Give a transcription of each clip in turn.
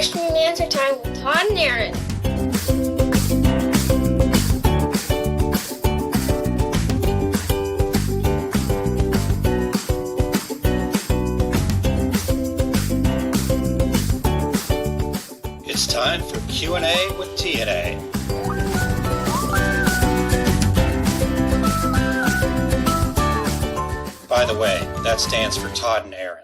Question and answer time with Todd and Aaron. It's time for Q&A with T&A. By the way, that stands for Todd and Aaron.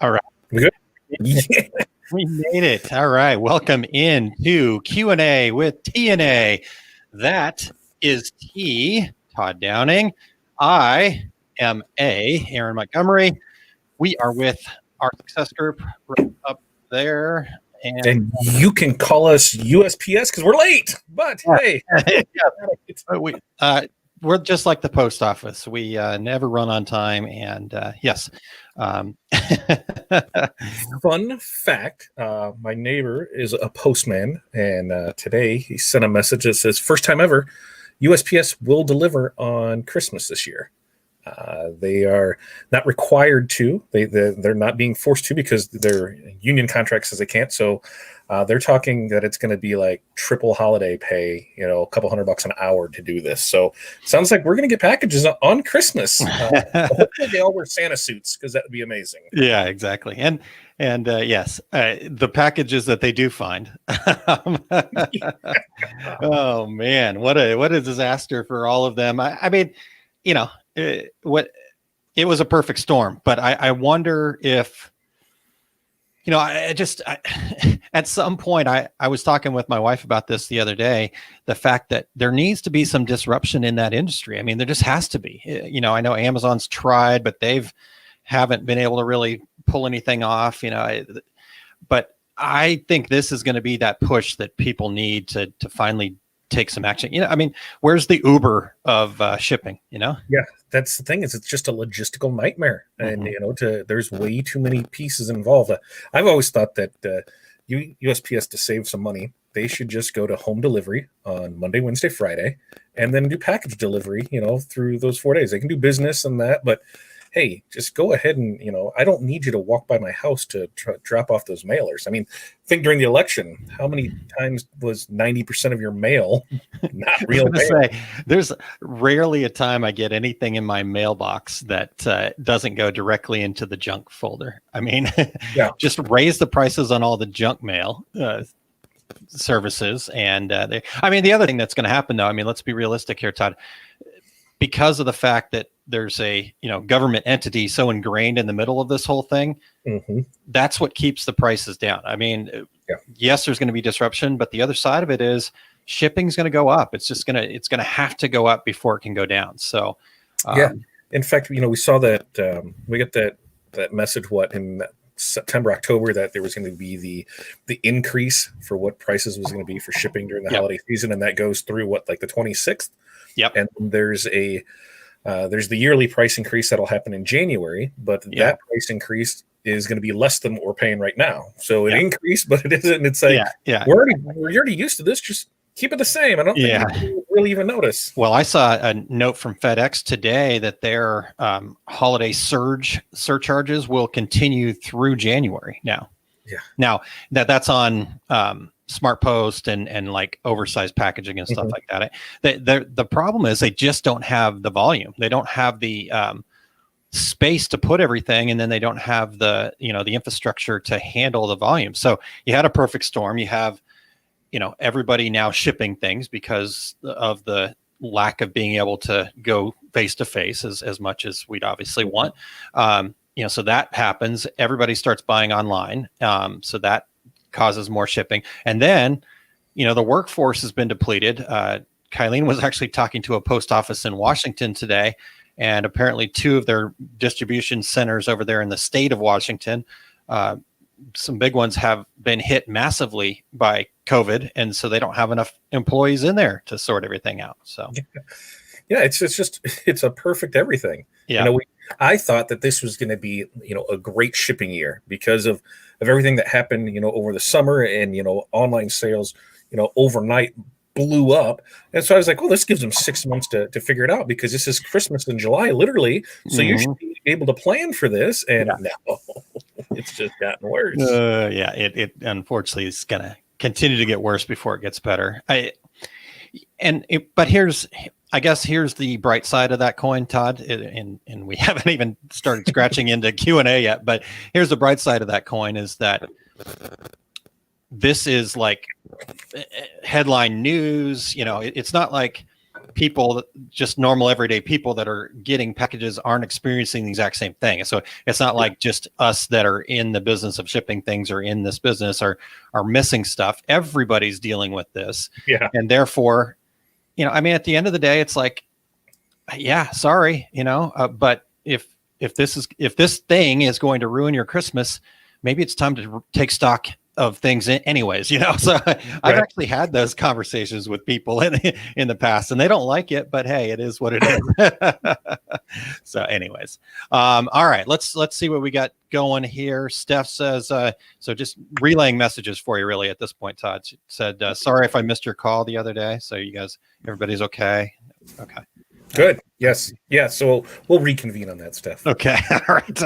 All right. We good? Yeah. We made it. All right. Welcome in to Q&A with T&A. That is T, Todd Downing. I am A, Aaron Montgomery. We are with our success group right up there. And you can call us USPS because we're late. But hey, we're just like the post office. We never run on time. And yes. Fun fact, my neighbor is a postman, and today he sent a message that says, first time ever, USPS will deliver on Christmas this year. They are not required to. They're not being forced to because their union contract says they can't. So they're talking that it's going to be like triple holiday pay, a couple $100 an hour to do this. So sounds like we're going to get packages on Christmas. Hopefully they all wear Santa suits because that would be amazing. Yeah, exactly. And yes, the packages that they do find. Oh man, what a disaster for all of them. I mean, it was a perfect storm, but I wonder if, at some point I was talking with my wife about this the other day, the fact that there needs to be some disruption in that industry. I mean, there just has to be. I know Amazon's tried, but haven't been able to really pull anything off, but I think this is going to be that push that people need to finally take some action. I mean, where's the Uber of shipping, Yeah, that's the thing, is it's just a logistical nightmare. And, there's way too many pieces involved. I've always thought that USPS, to save some money, they should just go to home delivery on Monday, Wednesday, Friday, and then do package delivery, through those 4 days. They can do business and that, but hey, just go ahead and, I don't need you to walk by my house to drop off those mailers. I mean, think during the election, how many times was 90% of your mail not real mail? Say, there's rarely a time I get anything in my mailbox that doesn't go directly into the junk folder. I mean, just raise the prices on all the junk mail services. And the other thing that's going to happen, though, let's be realistic here, Todd. Because of the fact that there's a government entity so ingrained in the middle of this whole thing, that's what keeps the prices down. I mean, yes, there's going to be disruption, but the other side of it is shipping's going to go up. It's going to have to go up before it can go down. So in fact, we saw that we got that message in September, October, that there was going to be the increase for what prices was going to be for shipping during the holiday season, and that goes through the 26th. Yep. And there's the yearly price increase that'll happen in January, but that price increase is going to be less than what we're paying right now. So it increased, but it isn't. It's like we're already used to this. Just keep it the same. I don't think people really even notice. Well, I saw a note from FedEx today that their holiday surcharges will continue through January now. Yeah. Now that's on Smart Post and like oversized packaging and stuff like that. The problem is they just don't have the volume. They don't have the space to put everything, and then they don't have the the infrastructure to handle the volume. So you had a perfect storm. You have everybody now shipping things because of the lack of being able to go face to face as much as we'd obviously want. So that happens. Everybody starts buying online. So that causes more shipping. And then, the workforce has been depleted. Kylene was actually talking to a post office in Washington today, and apparently 2 of their distribution centers over there in the state of Washington, some big ones, have been hit massively by COVID. And so they don't have enough employees in there to sort everything out. So it's a perfect everything. Yeah. I thought that this was going to be, a great shipping year because of everything that happened, over the summer, and, online sales, overnight blew up. And so I was like, well, this gives them 6 months to figure it out, because this is Christmas in July, literally. So you should be able to plan for this, and Yeah. no, it's just gotten worse. Yeah, it unfortunately is gonna continue to get worse before it gets better. But I guess here's the bright side of that coin, Todd. And we haven't even started scratching into Q&A yet. But here's the bright side of that coin is that this is like headline news. You know, it's not like people, just normal everyday people that are getting packages aren't experiencing the exact same thing. So it's not like just us that are in the business of shipping things or in this business are missing stuff. Everybody's dealing with this. Yeah. And therefore, you know, I mean, at the end of the day, it's like, yeah, sorry, you know, but if this thing is going to ruin your Christmas, maybe it's time to take stock of things anyways, you know. So I've actually had those conversations with people in the past, and they don't like it, but hey, it is what it is. So anyways, all right, let's see what we got going here. Steph says, so just relaying messages for you really at this point. Todd said, sorry if I missed your call the other day. So you guys, everybody's okay. Okay. Good. Yes. Yeah. So we'll reconvene on that, Steph. Okay. All right.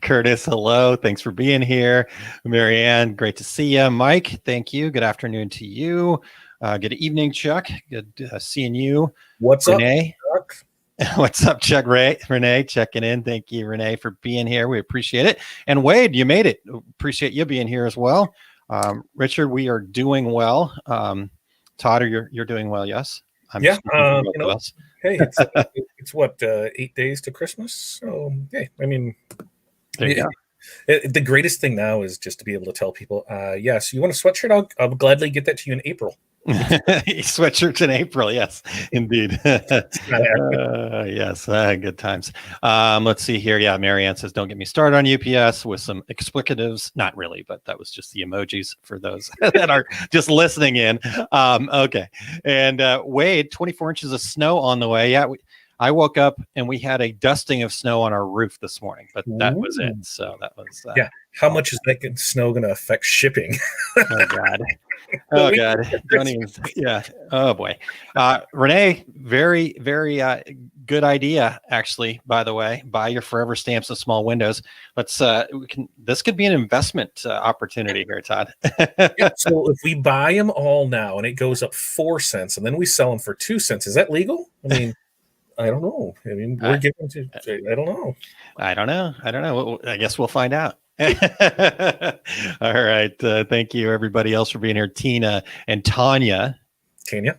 Curtis, hello. Thanks for being here. Marianne, great to see you. Mike, thank you. Good afternoon to you. Good evening, Chuck. Good seeing you. What's Renee? up, Chuck? What's up, Chuck? Renee, checking in. Thank you, Renee, for being here. We appreciate it. And Wade, you made it. Appreciate you being here as well. Richard, we are doing well. Todd, you're doing well, yes? Yeah. You know, hey, it's what 8 days to Christmas. So hey, I mean, the greatest thing now is just to be able to tell people, yes, you want a sweatshirt? I'll gladly get that to you in April. Sweatshirts in April, yes, indeed. Yes, good times. Let's see here. Yeah, Marianne says, don't get me started on UPS with some explicatives. Not really, but that was just the emojis for those that are just listening in. Okay. And Wade, 24 inches of snow on the way. Yeah, I woke up and we had a dusting of snow on our roof this morning, but that was it. So that was yeah. How much is that snow going to affect shipping? Oh God. Oh God. Don't even. Yeah. Oh boy. Renee, very, very good idea. Actually, by the way, buy your forever stamps and small windows. Let's. This could be an investment opportunity here, Todd. Yeah, so if we buy them all now and it goes up 4 cents, and then we sell them for 2 cents, is that legal? I mean. I don't know. I mean, we're giving to. I don't know. I don't know. I guess we'll find out. All right. Thank you, everybody else, for being here. Tina and Tanya. And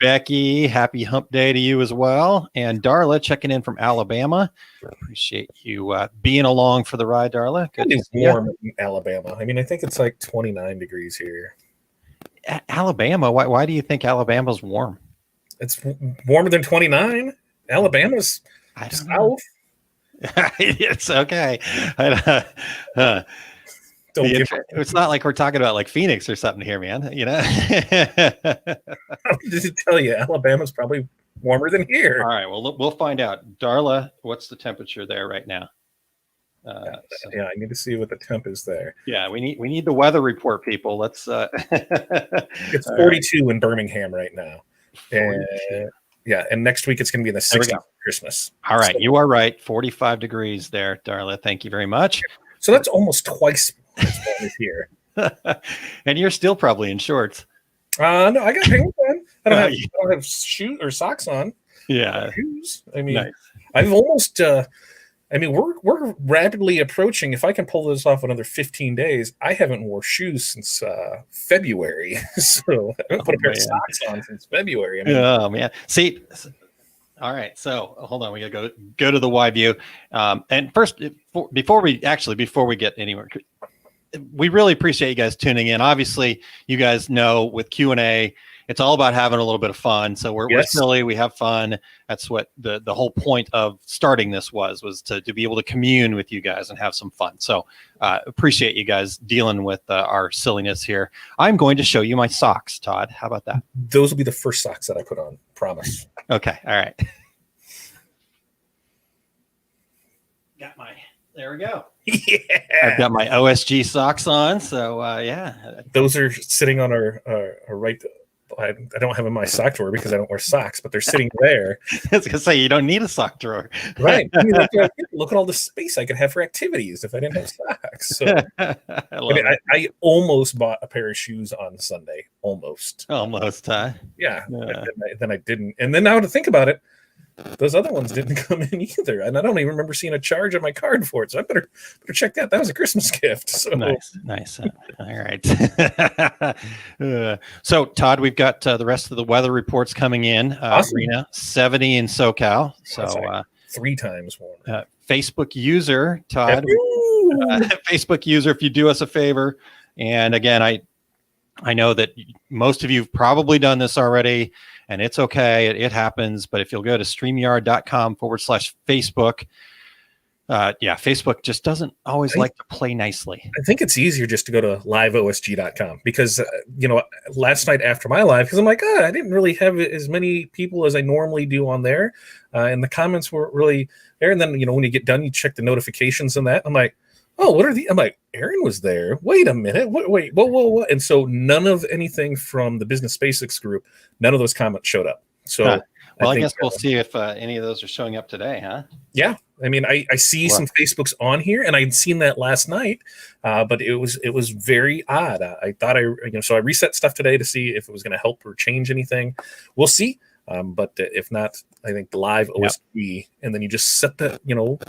Becky, happy hump day to you as well. And Darla checking in from Alabama. Appreciate you being along for the ride, Darla. Good to see warm in Alabama. I mean, I think it's like 29 degrees here. Alabama? Why do you think Alabama's warm? It's warmer than 29. Alabama's south. It's okay. It's not like we're talking about like Phoenix or something here, man. You know. Did it tell you Alabama's probably warmer than here? All right. Well, we'll find out. Darla, what's the temperature there right now? Yeah, I need to see what the temp is there. Yeah, we need the weather report, people. Let's. It's 42 in Birmingham right now. And and next week it's going to be in the 60s for Christmas. All right, so, you are right. 45 degrees there, Darla. Thank you very much. So that's almost twice as warm as here. And you're still probably in shorts. No, I got pants on. I don't have shoes or socks on. Yeah, shoes. I mean, nice. I've almost. I mean, we're rapidly approaching. If I can pull this off another 15 days, I haven't worn shoes since February. So I haven't put a pair of socks on since February. I mean, oh man! See, all right. So hold on, we gotta go to the Y view. And first, before we get anywhere, we really appreciate you guys tuning in. Obviously, you guys know with Q&A, it's all about having a little bit of fun. So we're silly, we have fun. That's what the whole point of starting this was to be able to commune with you guys and have some fun. So appreciate you guys dealing with our silliness here. I'm going to show you my socks, Todd. How about that? Those will be the first socks that I put on. Promise. Okay. All right. There we go. Yeah. I've got my OSG socks on. So yeah. Those are sitting on our right I don't have in my sock drawer because I don't wear socks, but they're sitting there. I was gonna say you don't need a sock drawer. Right. I mean, look at all the space I could have for activities if I didn't have socks. So I love it. I almost bought a pair of shoes on Sunday. Almost. Almost, huh? Yeah. Yeah. Then I didn't. And then now to think about it, those other ones didn't come in either. And I don't even remember seeing a charge on my card for it. So I better check that. That was a Christmas gift. So Nice. All right. So Todd, we've got the rest of the weather reports coming in. Awesome. Rena, 70 in SoCal. So That's like 3 times warmer. Facebook user, Todd, Facebook user, if you do us a favor. And again, I know that most of you have probably done this already, and it's okay. It happens. But if you'll go to StreamYard.com/Facebook, Facebook just doesn't always like to play nicely. I think it's easier just to go to liveosg.com because, last night after my live, because I'm like, I didn't really have as many people as I normally do on there. And the comments weren't really there. And then, when you get done, you check the notifications and that. I'm like, what are I'm like, Aaron was there. Wait a minute. Wait, whoa. And so none of anything from the Business Basics group, none of those comments showed up. So I guess we'll see if any of those are showing up today, huh? Yeah. I mean, I see some Facebooks on here, and I'd seen that last night, but it was very odd. I thought so I reset stuff today to see if it was going to help or change anything. We'll see. But if not, I think the live OSB, and then you just set that,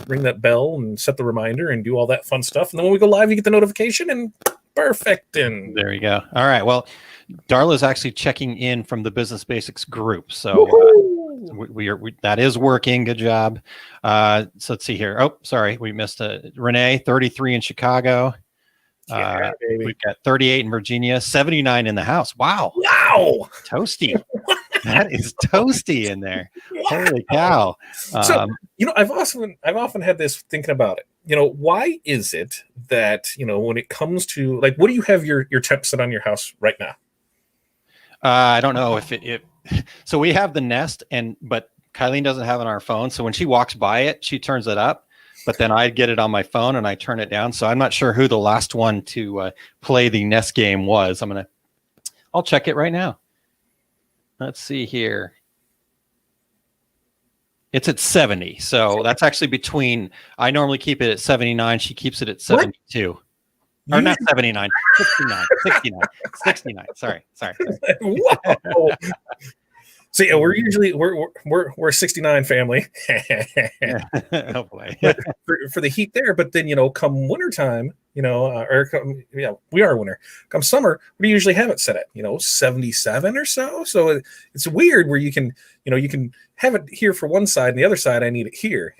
ring that bell and set the reminder and do all that fun stuff. And then when we go live, you get the notification and perfect. And there you go. All right. Well, Darla's actually checking in from the Business Basics group. So we that is working. Good job. So let's see here. Oh, sorry. We missed Renee, 33 in Chicago. We've got 38 in Virginia, 79 in the house. Wow. Toasty. That is toasty in there. Wow. Holy cow. So, I've often had this thinking about it. Why is it that, when it comes to, like, what do you have your temp set on your house right now? I don't know if so we have the Nest, but Kylene doesn't have it on our phone. So when she walks by it, she turns it up, but then I get it on my phone and I turn it down. So I'm not sure who the last one to play the Nest game was. I'll check it right now. Let's see here. It's at 70. So that's actually between, I normally keep it at 79. She keeps it at 72. Or not 79, 69. Sorry. Whoa. So yeah, we're a 69 family. Oh boy. for the heat there, but then come wintertime, we are winter. Come summer, what do you usually have it set at? 77 or so. So it's weird where you can have it here for one side and the other side I need it here.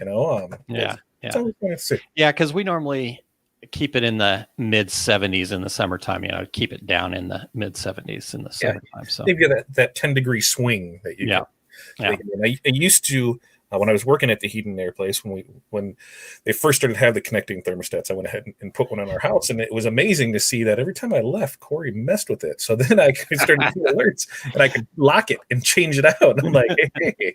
Yeah, because we normally keep it in the mid 70s in the summertime. Keep it down in the mid 70s in the summertime. So maybe that 10-degree swing that you can. I used to when I was working at the heat and air place, when they first started to have the connecting thermostats, I went ahead and put one on our house, and it was amazing to see that every time I left, Corey messed with it. So then I started getting alerts, and I could lock it and change it out. I'm like, hey.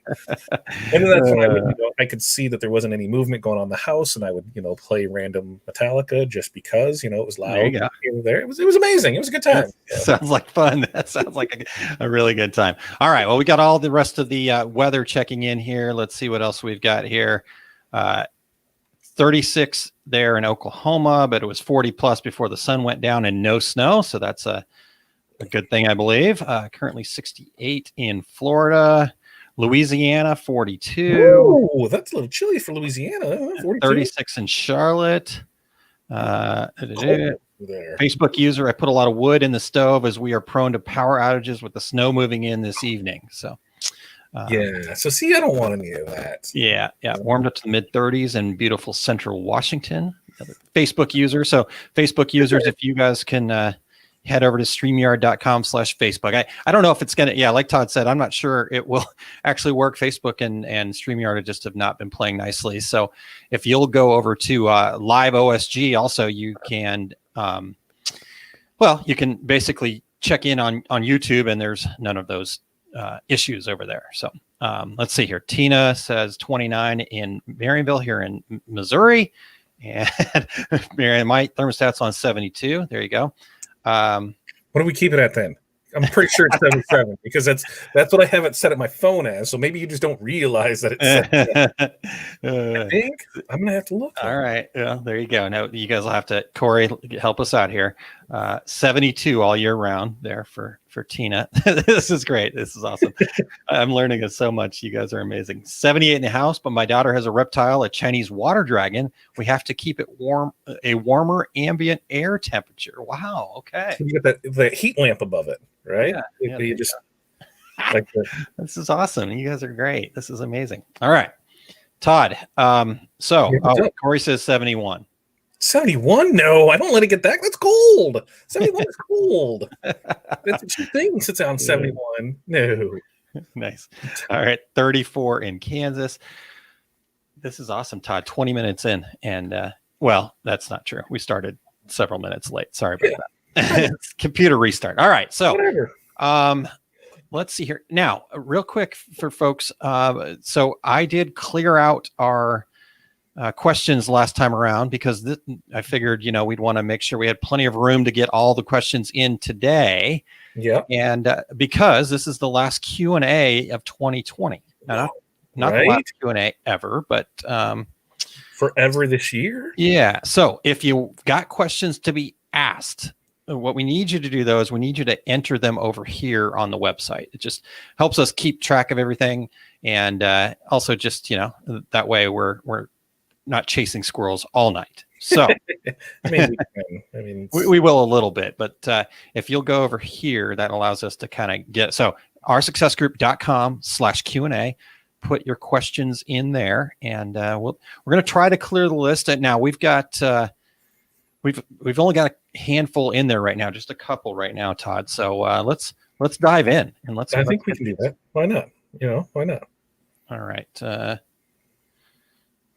And then that's when I could see that there wasn't any movement going on in the house, and I would play random Metallica just because it was loud. Here and there. It was amazing. It was a good time. Sounds like fun. That sounds like a really good time. All right. Well, we got all the rest of the weather checking in here. Let's see what else we've got here. 36 there in Oklahoma, but it was 40 plus before the sun went down and no snow. So that's a good thing, I believe. Currently 68 in Florida. Louisiana, 42. Oh, that's a little chilly for Louisiana. 42. 36 in Charlotte. Facebook user, I put a lot of wood in the stove as we are prone to power outages with the snow moving in this evening. So so see, I don't want any of that. Warmed up to the mid 30s in beautiful central Washington. Facebook user. So Facebook users, if you guys can head over to StreamYard.com/Facebook. I don't know if it's going to, like Todd said, I'm not sure it will actually work. Facebook and StreamYard just have not been playing nicely. So if you'll go over to Live OSG, also you can, you can basically check in on YouTube, and there's none of those issues over there. So let's see here. Tina says 29 in Marionville here in Missouri, and my thermostat's on 72. There you go. What do we keep it at then? I'm pretty sure it's 77 because that's what I have it set at my phone as. So maybe you just don't realize that it's 77. I think I'm gonna have to look. All right. Yeah, there you go. Now you guys will have to, Corey, help us out here. 72 all year round there for Tina. This is great. This is awesome. I'm learning it so much. You guys are amazing. 78 in the house, but my daughter has a reptile, a Chinese water dragon. We have to keep it warm, a warmer ambient air temperature. Wow. Okay. So you get the heat lamp above it, right? Yeah, You just like this is awesome. You guys are great. This is amazing. All right. Todd. Corey says 71. 71? No, I don't let it get that. That's cold. 71 is cold. That's two things. It's on 71. No. Nice. All right. 34 in Kansas. This is awesome, Todd. 20 minutes in. And, well, that's not true. We started several minutes late. Sorry about that. Computer restart. All right. So, let's see here. Now, real quick for folks. So I did clear out our questions last time around because I figured, we'd want to make sure we had plenty of room to get all the questions in today. Yeah. And because this is the last Q&A of 2020. Not the last Q&A ever, but forever this year. Yeah. So if you got questions to be asked, what we need you to do, though, is we need you to enter them over here on the website. It just helps us keep track of everything. And also just, that way we're not chasing squirrels all night. So we will a little bit, but if you'll go over here, that allows us to kind of get, so oursuccessgroup.com/Q&A, put your questions in there, and we're going to try to clear the list. And now we've got, we've only got a handful in there right now, just a couple right now, Todd. So let's dive in and I think we can do that. Why not? Why not? All right.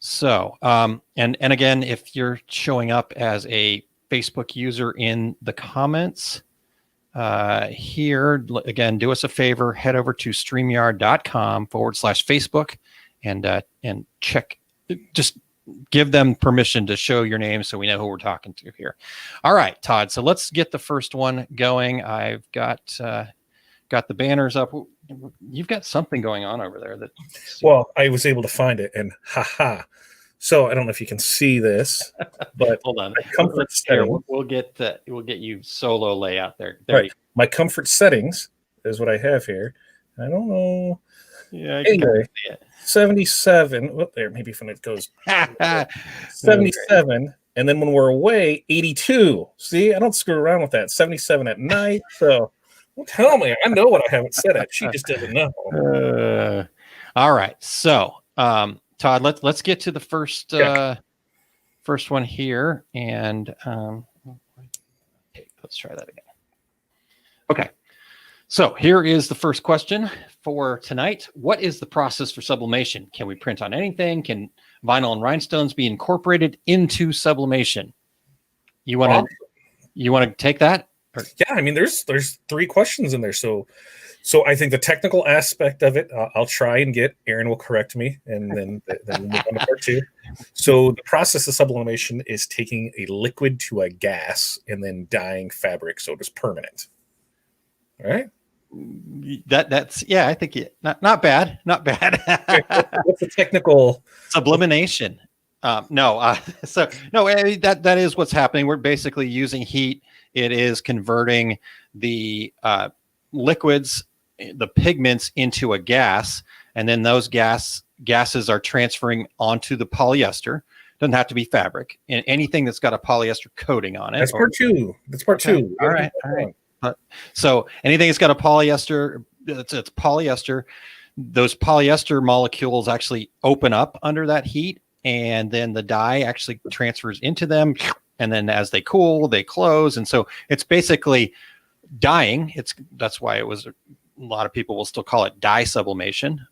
So, and again, if you're showing up as a Facebook user in the comments here, again, do us a favor, head over to streamyard.com/Facebook and check, just give them permission to show your name so we know who we're talking to here. All right, Todd. So let's get the first one going. I've got the banners up. You've got something going on over there. Well, I was able to find it, and haha. So I don't know if you can see this, but hold on. Comfort settings. We'll get you solo layout there. Right. My comfort settings is what I have here. I don't know. Yeah. Anyway, 77. Well, there. Maybe when it goes 77, and then when we're away, 82. See, I don't screw around with that. 77 at night. So don't tell me. I know what I have it set at. She just doesn't know. All right. So, Todd, let's get to the first one here, and let's try that again. Okay. So here is the first question for tonight. What is the process for sublimation? Can we print on anything? Can vinyl and rhinestones be incorporated into sublimation? You want to take that? Yeah, I mean, there's 3 questions in there. So I think the technical aspect of it, I'll try and get. Aaron will correct me, and then we'll move on to part 2. So the process of sublimation is taking a liquid to a gas and then dyeing fabric so it's permanent. All right. That's I think not bad. What's the technical sublimation? So that is what's happening. We're basically using heat. It is converting the liquids, the pigments, into a gas, and then those gases are transferring onto the polyester. Doesn't have to be fabric, and anything that's got a polyester coating on it. That's part 2. All right. So anything that's got a polyester, it's polyester. Those polyester molecules actually open up under that heat, and then the dye actually transfers into them. And then as they cool, they close. And so it's basically dyeing. That's why it was, a lot of people will still call it dye sublimation.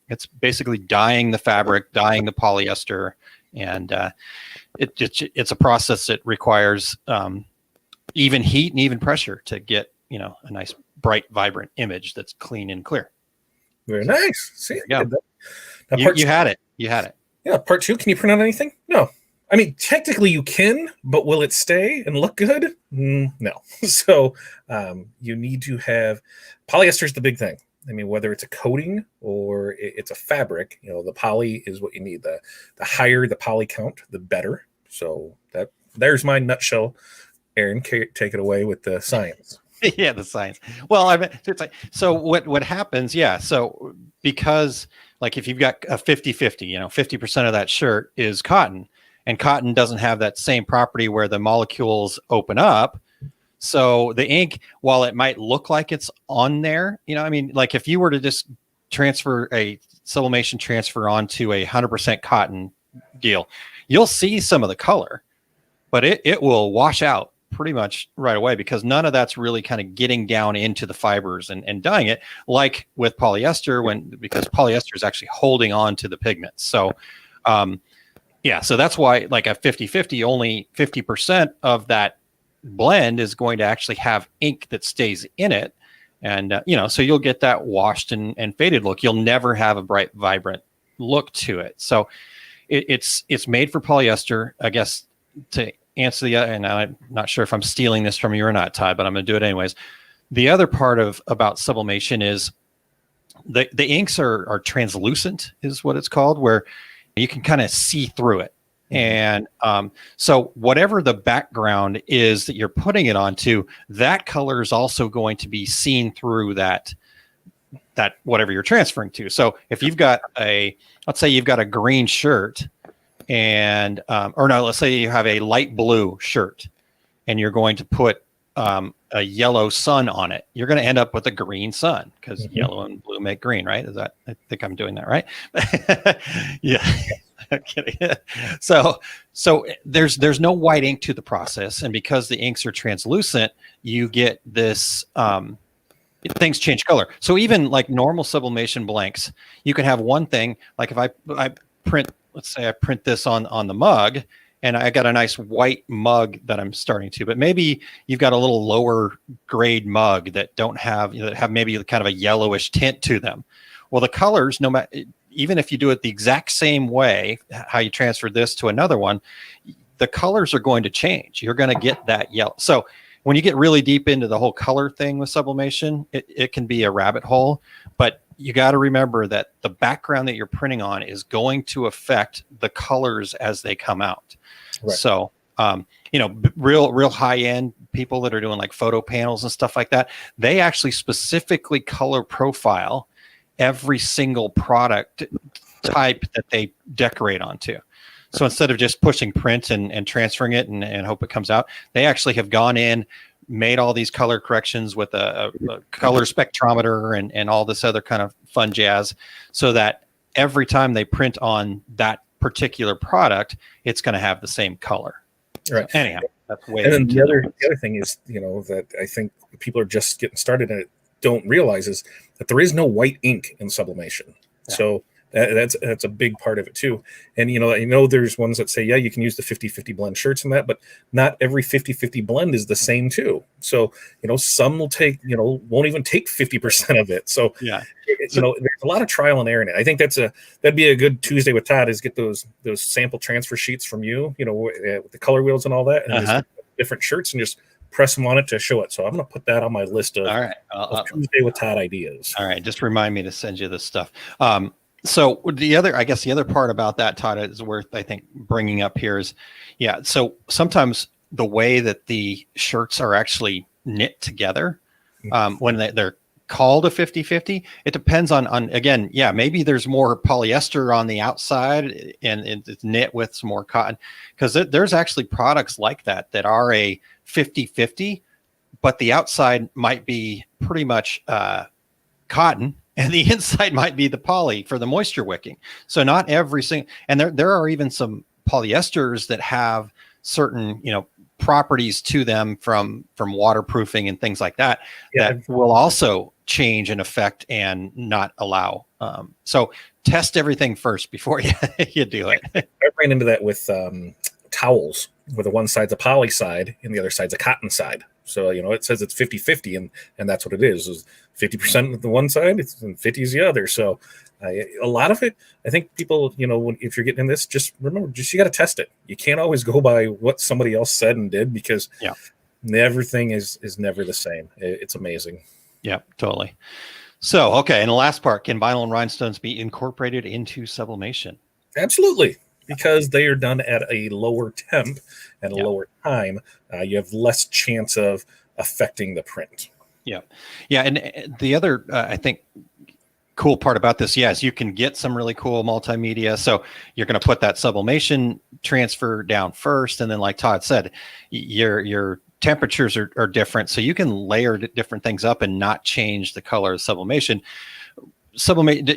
It's basically dyeing the fabric, dyeing the polyester. And it's a process that requires even heat and even pressure to get, a nice, bright, vibrant image that's clean and clear. Very nice. See, you had it. Yeah, part 2. Can you print out anything? No. I mean, technically you can, but will it stay and look good? No. So you need to have polyester is the big thing. I mean, whether it's a coating or it's a fabric, the poly is what you need. The higher the poly count, the better. So there's my nutshell. Aaron, take it away with the science. Yeah, the science. Well, I mean, it's like, so what happens? Yeah. So because like if you've got a 50-50, 50% of that shirt is cotton, and cotton doesn't have that same property where the molecules open up. So the ink, while it might look like it's on there, I mean, like if you were to just transfer a sublimation transfer onto a 100% cotton deal, you'll see some of the color, but it will wash out pretty much right away because none of that's really kind of getting down into the fibers and dyeing it like with polyester because polyester is actually holding on to the pigments. So, yeah, so that's why like a 50-50, only 50% of that blend is going to actually have ink that stays in it. And, so you'll get that washed and faded look. You'll never have a bright, vibrant look to it. So it's made for polyester, I guess, to answer the other, and I'm not sure if I'm stealing this from you or not, Todd, but I'm going to do it anyways. The other part about sublimation is the inks are translucent, is what it's called, where you can kind of see through it. And so whatever the background is that you're putting it onto, that color is also going to be seen through that whatever you're transferring to. So if you've got let's say you've got a green shirt and let's say you have a light blue shirt and you're going to put a yellow sun on it, you're going to end up with a green sun because yellow and blue make green, right? I think I'm doing that right. Yeah. I'm kidding. So there's no white ink to the process, and because the inks are translucent, you get this things change color. So even like normal sublimation blanks, you can have one thing, like if I print, let's say I print this on the mug, and I got a nice white mug that I'm starting to, but maybe you've got a little lower grade mug that don't have, that have maybe kind of a yellowish tint to them. Well, the colors, no matter, even if you do it the exact same way, how you transfer this to another one, the colors are going to change. You're going to get that yellow. So when you get really deep into the whole color thing with sublimation, it can be a rabbit hole, but you got to remember that the background that you're printing on is going to affect the colors as they come out. Right. So, real high end people that are doing like photo panels and stuff like that, they actually specifically color profile every single product type that they decorate onto. So instead of just pushing print and transferring it and hope it comes out, they actually have gone in, made all these color corrections with a color spectrometer and all this other kind of fun jazz, so that every time they print on that particular product, it's going to have the same color. Right. So anyhow, that's way. And then the other thing is, that I think people are just getting started and don't realize is that there is no white ink in sublimation. Yeah. So that's a big part of it too. And I know there's ones that say, yeah, you can use the 50-50 blend shirts and that, but not every 50-50 blend is the same too. So some will take won't even take 50% of it. So yeah, there's a lot of trial and error in it. I think that'd be a good Tuesday with Todd, is get those sample transfer sheets from you, with the color wheels and all that, and just different shirts and just press them on it to show it. So I'm going to put that on my list of, of Tuesday with Todd ideas. All right. Just remind me to send you this stuff. So the other part about that, Todd, is worth, I think, bringing up here is, yeah. So sometimes the way that the shirts are actually knit together, when they're called a 50-50, it depends on again, yeah, maybe there's more polyester on the outside and it's knit with some more cotton, because there's actually products like that are a 50-50, but the outside might be pretty much cotton and the inside might be the poly for the moisture wicking. So not every single, and there are even some polyesters that have certain, properties to them from waterproofing and things like that, that will also change and affect and not allow. So test everything first before you do it. I ran into that with towels, where the one side's a poly side and the other side's a cotton side. So, it says it's 50-50, and that's what it is 50% of the one side, and 50 is the other. So a lot of it, I think people, if you're getting in this, just remember, you got to test it. You can't always go by what somebody else said and did, because everything is never the same. It's amazing. Yeah, totally. So, okay. And the last part, can vinyl and rhinestones be incorporated into sublimation? Absolutely. Because they are done at a lower temp and a lower time, you have less chance of affecting the print. Yeah. Yeah. And the other, I think, cool part about this, yes, you can get some really cool multimedia. So you're going to put that sublimation transfer down first. And then, like Todd said, your temperatures are different. So you can layer different things up and not change the color of sublimation.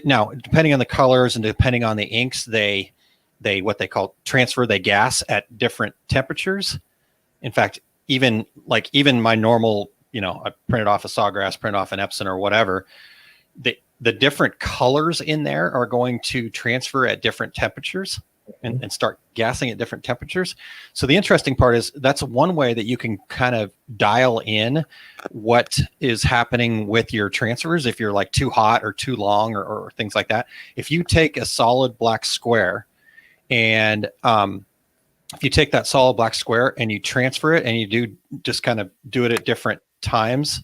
Now, depending on the colors and depending on the inks, they what they call transfer, they gas at different temperatures. In fact, even my normal, I printed off a Sawgrass, print off an Epson or whatever, the different colors in there are going to transfer at different temperatures and start gassing at different temperatures. So the interesting part is that's one way that you can kind of dial in what is happening with your transfers. If you're like too hot or too long or things like that, if you take a solid black square and if you take that solid black square and you transfer it and you just kind of do it at different times,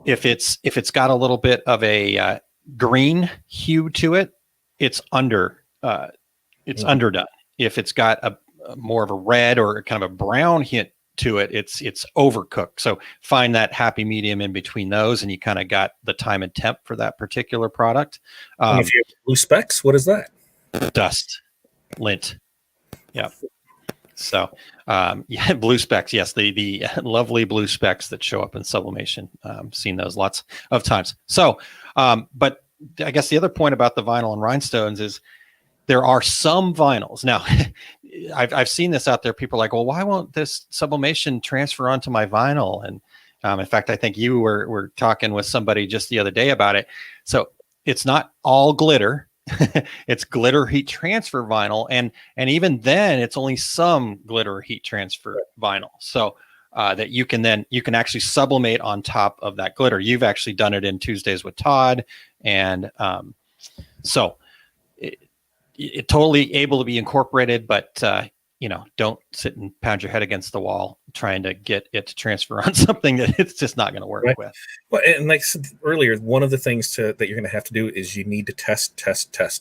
if it's got a little bit of a green hue to it, it's underdone. If it's got a more of a red or kind of a brown hint to it, it's overcooked. So find that happy medium in between those, and you kind of got the time and temp for that particular product. And if you have blue specks, what is that? Dust, lint. Yeah. So, blue specks. Yes, the lovely blue specks that show up in sublimation. Seen those lots of times. So, but I guess the other point about the vinyl and rhinestones is there are some vinyls. Now, I've seen this out there. People are like, well, why won't this sublimation transfer onto my vinyl? And in fact, I think you were talking with somebody just the other day about it. So it's not all glitter. It's glitter heat transfer vinyl, and even then it's only some glitter heat transfer vinyl, so that you can actually sublimate on top of that glitter. You've actually done it in Tuesdays with Todd, and so it totally able to be incorporated, but don't sit and pound your head against the wall trying to get it to transfer on something that it's just not going to work with. Well, and like I said earlier, one of the things that you're going to have to do is you need to test,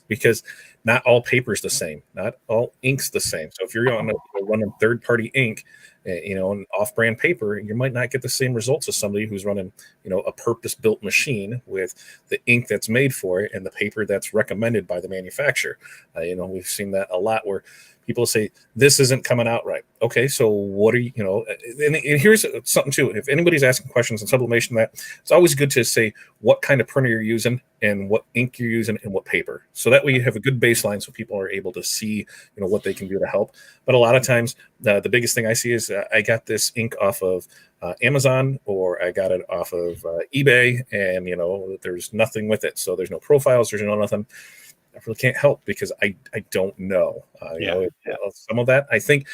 because not all paper is the same. Not all ink's the same. So if you're going to run a third-party ink, an off-brand paper, you might not get the same results as somebody who's running, a purpose-built machine with the ink that's made for it and the paper that's recommended by the manufacturer. We've seen that a lot where people say, this isn't coming out right. Okay, so what are you, and here's something too. If anybody's asking questions on sublimation, that it's always good to say what kind of printer you're using and what ink you're using and what paper. So that way you have a good baseline so people are able to see, what they can do to help. But a lot of times the biggest thing I see is I got this ink off of Amazon, or I got it off of eBay, and, there's nothing with it. So there's no profiles, there's no nothing. I really can't help because I don't know. Some of that, I think,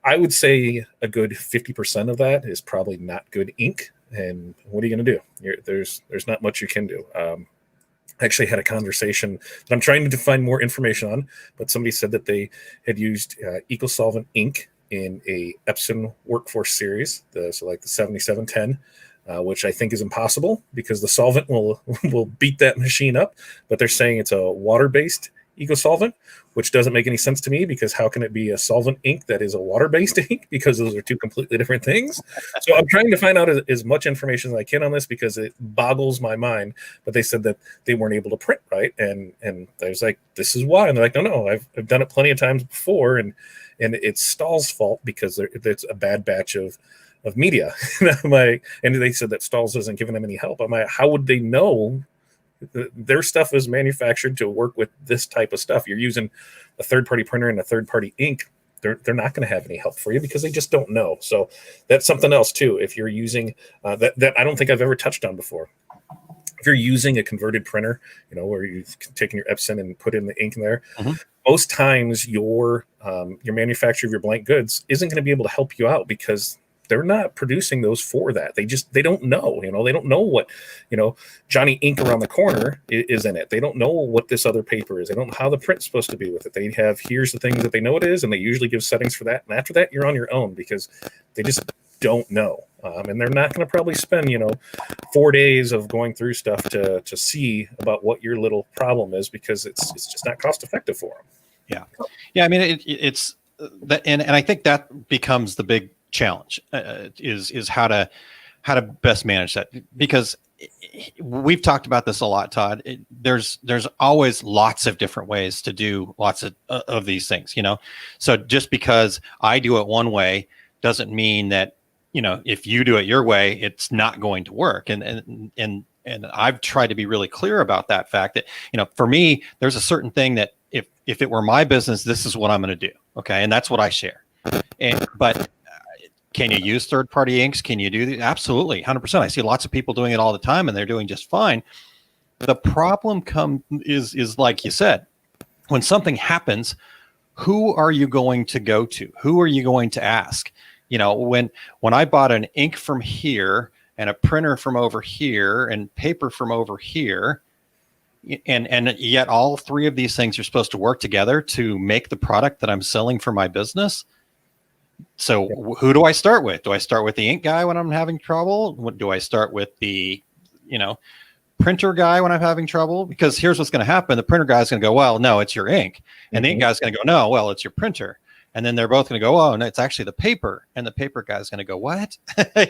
I would say a good 50% of that is probably not good ink. And what are you going to do? There's not much you can do. I actually had a conversation that I'm trying to find more information on, but somebody said that they had used EcoSolvent ink in a Epson Workforce series, so like the 7710. Which I think is impossible because the solvent will beat that machine up. But they're saying it's a water-based EcoSolvent, which doesn't make any sense to me because how can it be a solvent ink that is a water-based ink? Because those are two completely different things. So I'm trying to find out as much information as I can on this because it boggles my mind. But they said that they weren't able to print right, and I was like, this is why. And they're like, no, I've done it plenty of times before, and it's Stahl's fault because it's a bad batch of media. And they said that Stahl's isn't giving them any help. I'm like, how would they know their stuff is manufactured to work with this type of stuff? You're using a third-party printer and a third-party ink. They're not going to have any help for you because they just don't know. So that's something else too. If you're using that I don't think I've ever touched on before. If you're using a converted printer, where you've taken your Epson and put in the ink in there, most times your manufacturer of your blank goods isn't going to be able to help you out because they're not producing those for that. They don't know, they don't know what, Johnny Ink around the corner is in it. They don't know what this other paper is. They don't know how the print's supposed to be with it. They have, here's the things that they know it is, and they usually give settings for that. And after that, you're on your own because they just don't know. And they're not going to probably spend, 4 days of going through stuff to see about what your little problem is, because it's just not cost effective for them. Yeah. I mean, it's that, and I think that becomes the big challenge is how to best manage that, because we've talked about this a lot, Todd. There's always lots of different ways to do lots of these things, So just because I do it one way doesn't mean that, if you do it your way, it's not going to work. And I've tried to be really clear about that fact that, for me, there's a certain thing that if it were my business, this is what I'm going to do. Okay. And that's what I share. But can you use third-party inks? Can you do that? Absolutely. 100%. I see lots of people doing it all the time and they're doing just fine. The problem is like you said, when something happens, who are you going to go to? Who are you going to ask? When I bought an ink from here and a printer from over here and paper from over here, and yet all three of these things are supposed to work together to make the product that I'm selling for my business. So who do I start with? Do I start with the ink guy when I'm having trouble? Do I start with the, printer guy when I'm having trouble? Because here's what's going to happen. The printer guy is going to go, well, no, it's your ink. And the ink guy is going to go, no, well, it's your printer. And then they're both going to go, oh, no, it's actually the paper. And the paper guy is going to go, what? I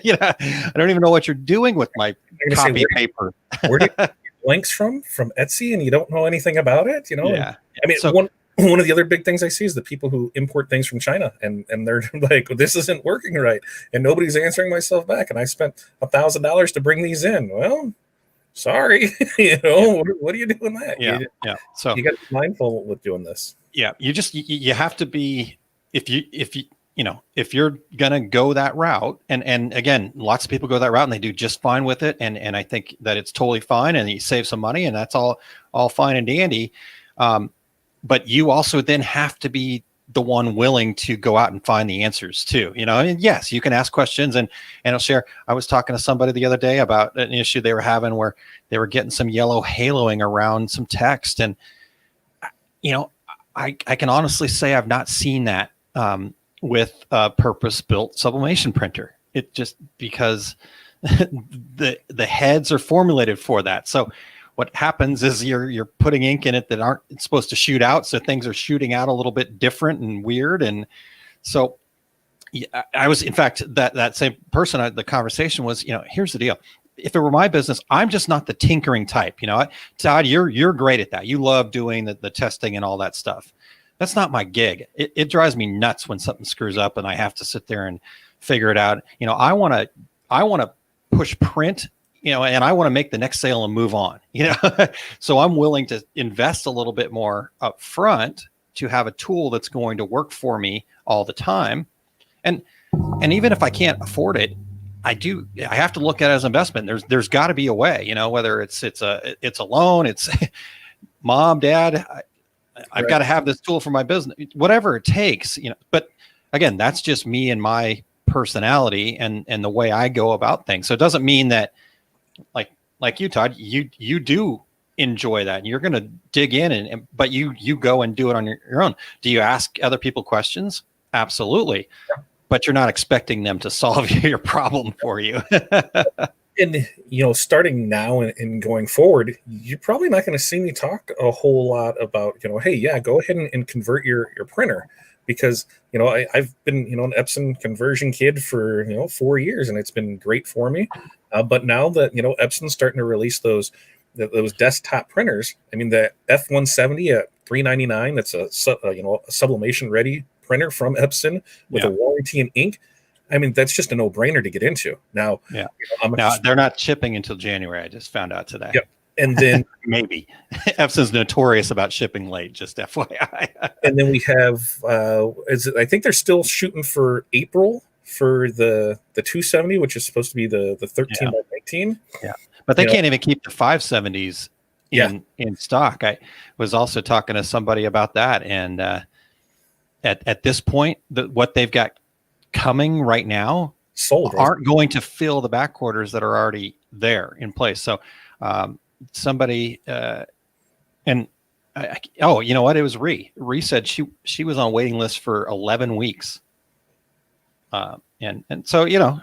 don't even know what you're doing with my copy paper. Where do you get links from Etsy and you don't know anything about it? Yeah. I mean, so, one of the other big things I see is the people who import things from China and they're like, this isn't working right. And nobody's answering myself back. And I spent $1,000 to bring these in. Well, sorry. What are you doing that? Yeah. So you got to be mindful with doing this. Yeah. You have to be, if you're going to go that route, and again, lots of people go that route and they do just fine with it. And I think that it's totally fine and you save some money and that's all fine and dandy. But you also then have to be the one willing to go out and find the answers too. And yes, you can ask questions and I'll share. I was talking to somebody the other day about an issue they were having where they were getting some yellow haloing around some text. And, I can honestly say I've not seen that with a purpose-built sublimation printer. It just because the heads are formulated for that. So what happens is you're putting ink in it that aren't supposed to shoot out. So things are shooting out a little bit different and weird. And so I was, in fact, that same person, the conversation was, here's the deal. If it were my business, I'm just not the tinkering type. Todd, you're great at that. You love doing the testing and all that stuff. That's not my gig. It drives me nuts when something screws up and I have to sit there and figure it out. I want to push print, and I want to make the next sale and move on, so I'm willing to invest a little bit more up front to have a tool that's going to work for me all the time. And even if I can't afford it, I have to look at it as an investment. There's got to be a way, whether it's a loan, it's mom, dad, I've got to have this tool for my business, whatever it takes, but again, that's just me and my personality and the way I go about things. So it doesn't mean that like you, Todd, you do enjoy that and you're going to dig in but you go and do it on your own. Do you ask other people questions? Absolutely. Yeah. But you're not expecting them to solve your problem for you. And, starting now and going forward, you're probably not going to see me talk a whole lot about, hey, yeah, go ahead and convert your printer. Because, I've been, an Epson conversion kid for, 4 years and it's been great for me. But now that, Epson's starting to release those desktop printers, I mean, the F170 at $399, that's a sublimation ready printer from Epson with a warranty and ink. I mean, that's just a no-brainer to get into. Now, now they're not shipping until January. I just found out today. Yep. And then maybe Epson's notorious about shipping late, just FYI. And then we have, I think they're still shooting for April for the 270, which is supposed to be the 13 by 19. Yeah. But they can't even keep the 570s in stock. I was also talking to somebody about that. And at this point, what they've got coming right now sold aren't going to fill the back orders that are already there in place. So somebody and oh, you know what? It was Ree said she was on waiting list for 11 weeks. And so, you know,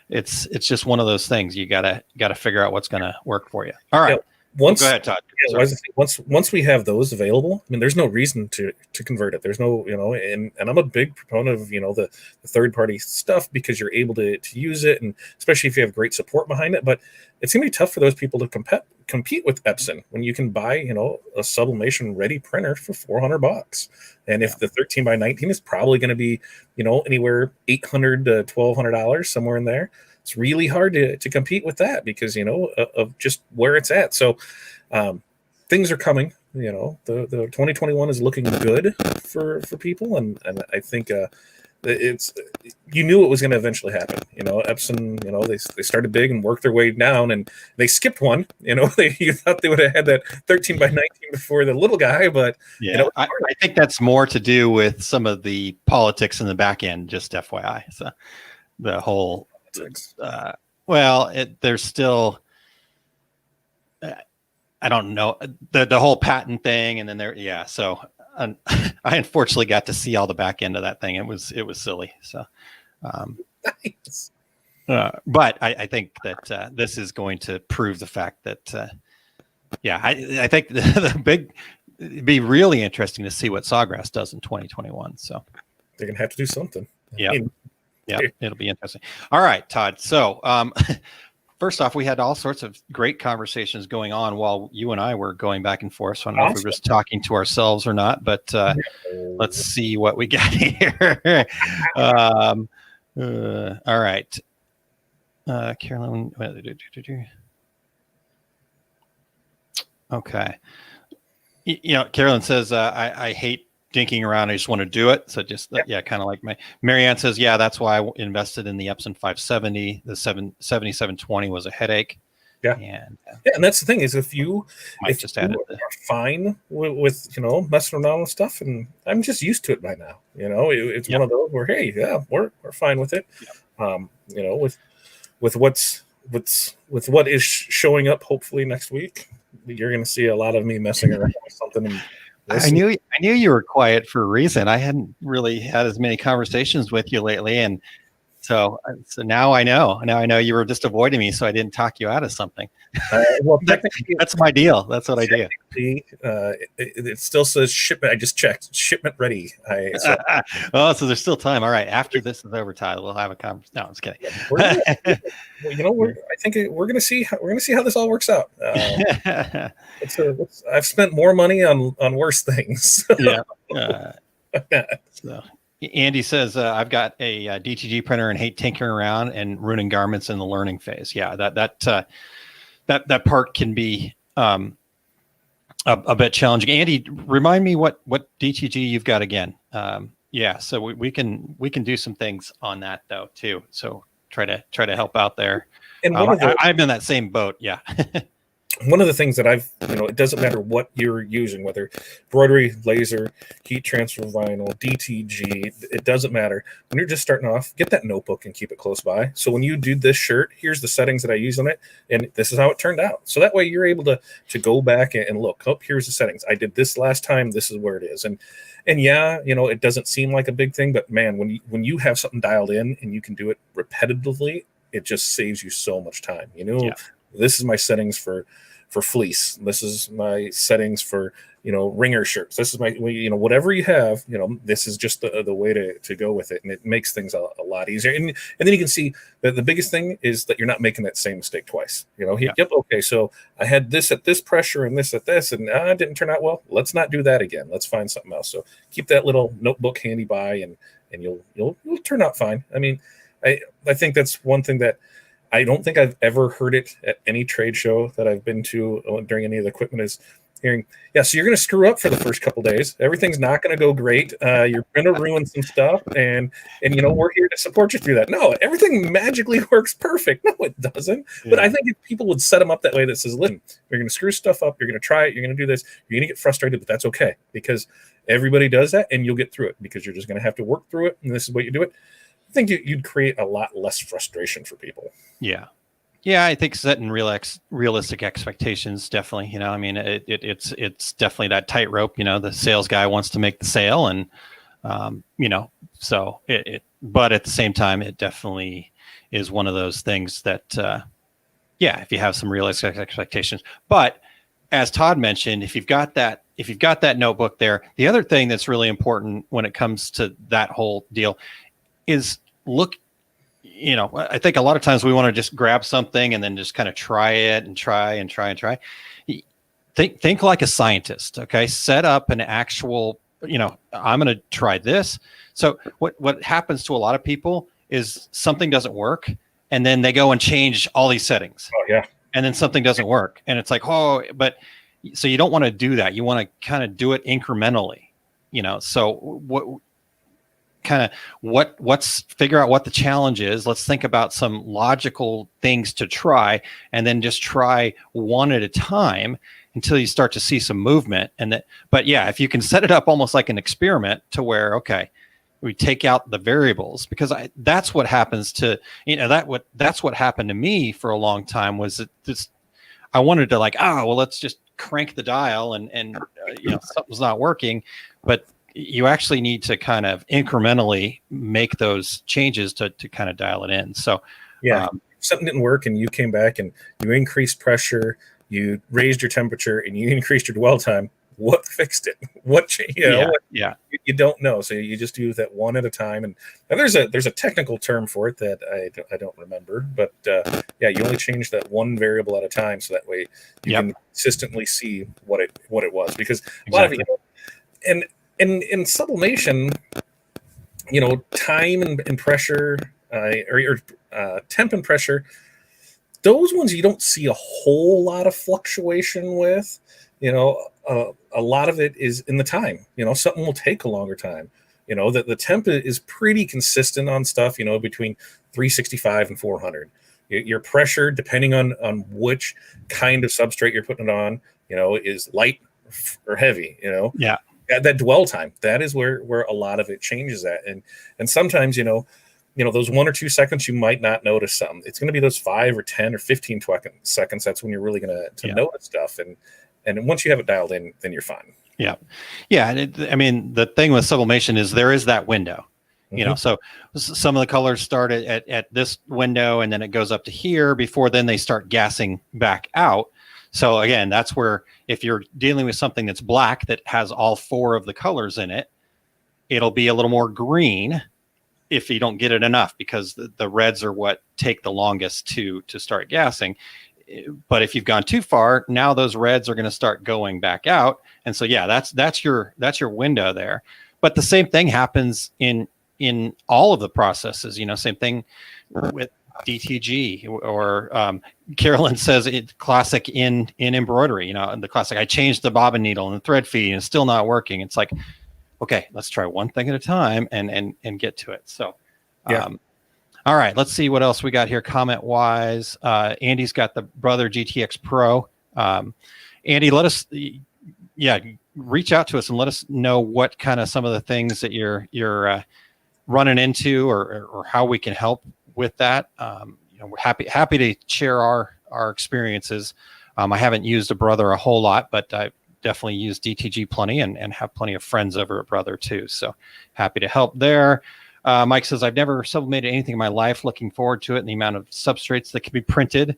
it's just one of those things. You gotta figure out what's going to work for you. All right. Go ahead, Todd. Yeah, once we have those available, I mean, there's no reason to convert it. There's no, you know, and I'm a big proponent of, you know, the third party stuff, because you're able to use it, and especially if you have great support behind it. But it's gonna be tough for those people to compete with Epson when you can buy, you know, a sublimation ready printer for $400. And if the 13 by 19 is probably going to be, you know, anywhere $800 to $1,200, somewhere in there, it's really hard to compete with that, because, you know, of just where it's at. So things are coming. You know, the 2021 is looking good for people, and I think it's, you knew it was going to eventually happen. You know, Epson, you know, they started big and worked their way down, and they skipped one. You know, you thought they would have had that 13 by 19 before the little guy, but yeah, you know, I think that's more to do with some of the politics in the back end. Just FYI, so the whole. There's still, I don't know, the whole patent thing, and then so I unfortunately got to see all the back end of that thing. It was silly. So, nice. But I think that this is going to prove the fact that, I think it'd be really interesting to see what Sawgrass does in 2021. So they're gonna have to do something. Yeah, it'll be interesting. All right, Todd. So first off, we had all sorts of great conversations going on while you and I were going back and forth. So I don't know if we were just talking to ourselves or not, but let's see what we got here. All right. Carolyn. Okay. You know, Carolyn says, I hate dinking around. I just want to do it. So just, kind of like Marianne says, that's why I invested in the Epson 570. The 7720 was a headache. Yeah. And that's the thing, is if you are fine with, you know, messing around with stuff, and I'm just used to it by now, you know, it's one of those where, hey, we're fine with it. You know, with what is showing up, hopefully next week, you're going to see a lot of me messing around with something. And I knew you were quiet for a reason. I hadn't really had as many conversations with you lately, and so now I know. Now I know you were just avoiding me, so I didn't talk you out of something. That's my deal. That's what I do. It still says shipment. I just checked. Shipment ready. So there's still time. All right. After this is over, Todd, we'll have a conversation. No, I'm just kidding. You know, I think we're gonna see how this all works out. I've spent more money on worse things. So Andy says, I've got a DTG printer and hate tinkering around and ruining garments in the learning phase. Yeah, that part can be a bit challenging. Andy, remind me what DTG you've got again. So we can do some things on that though too. So try to help out there. And I'm in that same boat. Yeah. One of the things that it doesn't matter what you're using, whether embroidery, laser, heat transfer vinyl, DTG, it doesn't matter. When you're just starting off, get that notebook and keep it close by. So when you do this shirt, here's the settings that I use on it, and this is how it turned out. So that way you're able to go back and look, here's the settings. I did this last time, this is where it is. And it doesn't seem like a big thing, but man, when you have something dialed in and you can do it repetitively, it just saves you so much time. This is my settings for fleece. This is my settings for, ringer shirts. This is my, whatever you have, this is just the way to go with it. And it makes things a lot easier. And then you can see that the biggest thing is that you're not making that same mistake twice. Okay, so I had this at this pressure and this at this, and it didn't turn out well. Let's not do that again. Let's find something else. So keep that little notebook handy by, and you'll turn out fine. I mean, I think that's one thing that I don't think I've ever heard it at any trade show that I've been to during any of the equipment is hearing, so you're going to screw up for the first couple days. Everything's not going to go great. You're going to ruin some stuff, and we're here to support you through that. No, everything magically works perfect. No, it doesn't. Yeah. But I think if people would set them up that way, that says, listen, you're going to screw stuff up. You're going to try it. You're going to do this. You're going to get frustrated, but that's okay, because everybody does that, and you'll get through it, because you're just going to have to work through it, and this is what you do it. I think you'd create a lot less frustration for people. Yeah. Yeah, I think setting realistic expectations definitely. I mean, it's definitely that tightrope. The sales guy wants to make the sale, and so But at the same time, it definitely is one of those things that, if you have some realistic expectations. But as Todd mentioned, if you've got that notebook there, the other thing that's really important when it comes to that whole deal is look. I think a lot of times we want to just grab something and then just kind of try it and try. Think like a scientist, okay? Set up an actual, I'm going to try this. So what happens to a lot of people is something doesn't work, and then they go and change all these settings. Oh, yeah. And then something doesn't work. And it's like, but so you don't want to do that. You want to kind of do it incrementally, so let's figure out what the challenge is. Let's think about some logical things to try, and then just try one at a time until you start to see some movement. But if you can set it up almost like an experiment to where, okay, we take out the variables, because that's what happens to, that's what happened to me for a long time was this. I wanted to let's just crank the dial and something's not working, but you actually need to kind of incrementally make those changes to kind of dial it in. So something didn't work and you came back and you increased pressure, you raised your temperature, and you increased your dwell time. What fixed it? What changed? You don't know. So you just do that one at a time. And there's a technical term for it that I don't remember, but you only change that one variable at a time. So that way you can consistently see what it was, because a lot of it, and in sublimation, time and pressure, or temp and pressure, those ones you don't see a whole lot of fluctuation with. A lot of it is in the time. Something will take a longer time. That the temp is pretty consistent on stuff, between 365 and 400. Your pressure, depending on which kind of substrate you're putting it on, is light or heavy, that dwell time, that is where a lot of it changes at. And sometimes, those 1 or 2 seconds, you might not notice something. It's going to be those 5 or 10 or 15 seconds. That's when you're really going to notice stuff. And once you have it dialed in, then you're fine. Yeah. Yeah. And the thing with sublimation is there is that window, so some of the colors start at this window, and then it goes up to here before then they start gassing back out. So again, that's where if you're dealing with something that's black that has all 4 of the colors in it, it'll be a little more green if you don't get it enough, because the reds are what take the longest to start gassing. But if you've gone too far, now those reds are going to start going back out. And so, that's your window there. But the same thing happens in all of the processes, same thing with DTG, or Carolyn says it's classic in embroidery, the classic, I changed the bobbin needle and the thread feed and it's still not working. It's like, okay, let's try one thing at a time and get to it. So, all right, let's see what else we got here comment wise. Andy's got the Brother GTX Pro. Andy, let us, reach out to us and let us know what kind of some of the things that you're running into, or how we can help with that. We're happy to share our experiences. I haven't used a Brother a whole lot, but I've definitely used DTG plenty and have plenty of friends over at Brother too. So happy to help there. Mike says, I've never sublimated anything in my life. Looking forward to it, and the amount of substrates that can be printed,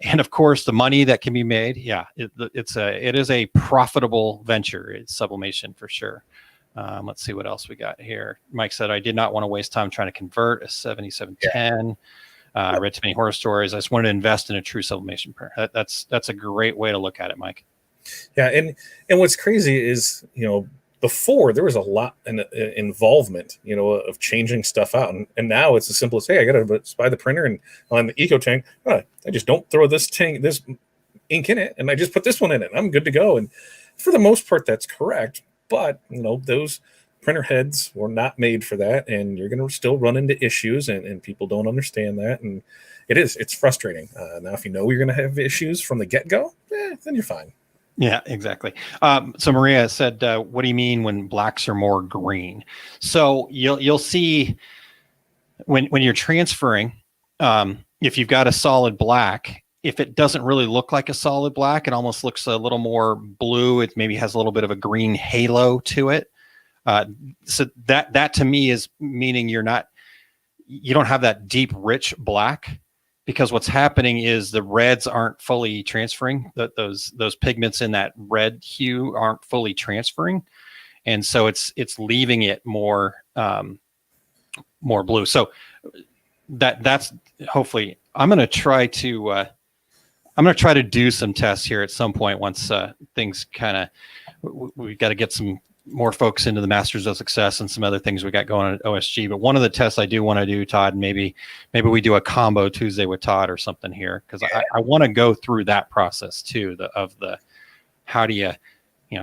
and of course the money that can be made. Yeah, it is a profitable venture. It's sublimation for sure. Let's see what else we got here. Mike said, I did not want to waste time trying to convert a 7710. I read too many horror stories. I just wanted to invest in a true sublimation printer. That's a great way to look at it, Mike. Yeah, and what's crazy is, before there was a lot in involvement, of changing stuff out, and now it's as simple as, hey, I got to buy the printer, and on the Eco Tank, I just don't throw this ink in it, and I just put this one in it, and I'm good to go. And for the most part, that's correct. But those printer heads were not made for that, and you're going to still run into issues, and people don't understand that, and it's frustrating. Now, if you're going to have issues from the get-go, then you're fine. Yeah, exactly. So Maria said, what do you mean when blacks are more green? So you'll see when you're transferring, if you've got a solid black, if it doesn't really look like a solid black, it almost looks a little more blue. It maybe has a little bit of a green halo to it. So that to me is meaning you don't have that deep, rich black, because what's happening is the reds aren't fully transferring. Those pigments in that red hue aren't fully transferring, and so it's leaving it more blue. So that's hopefully I'm going to try to do some tests here at some point once things kind of we've got to get some more folks into the Masters of Success and some other things we got going on at OSG. But one of the tests I do want to do, Todd, maybe we do a combo Tuesday with Todd or something here, because I want to go through that process too, of the how do you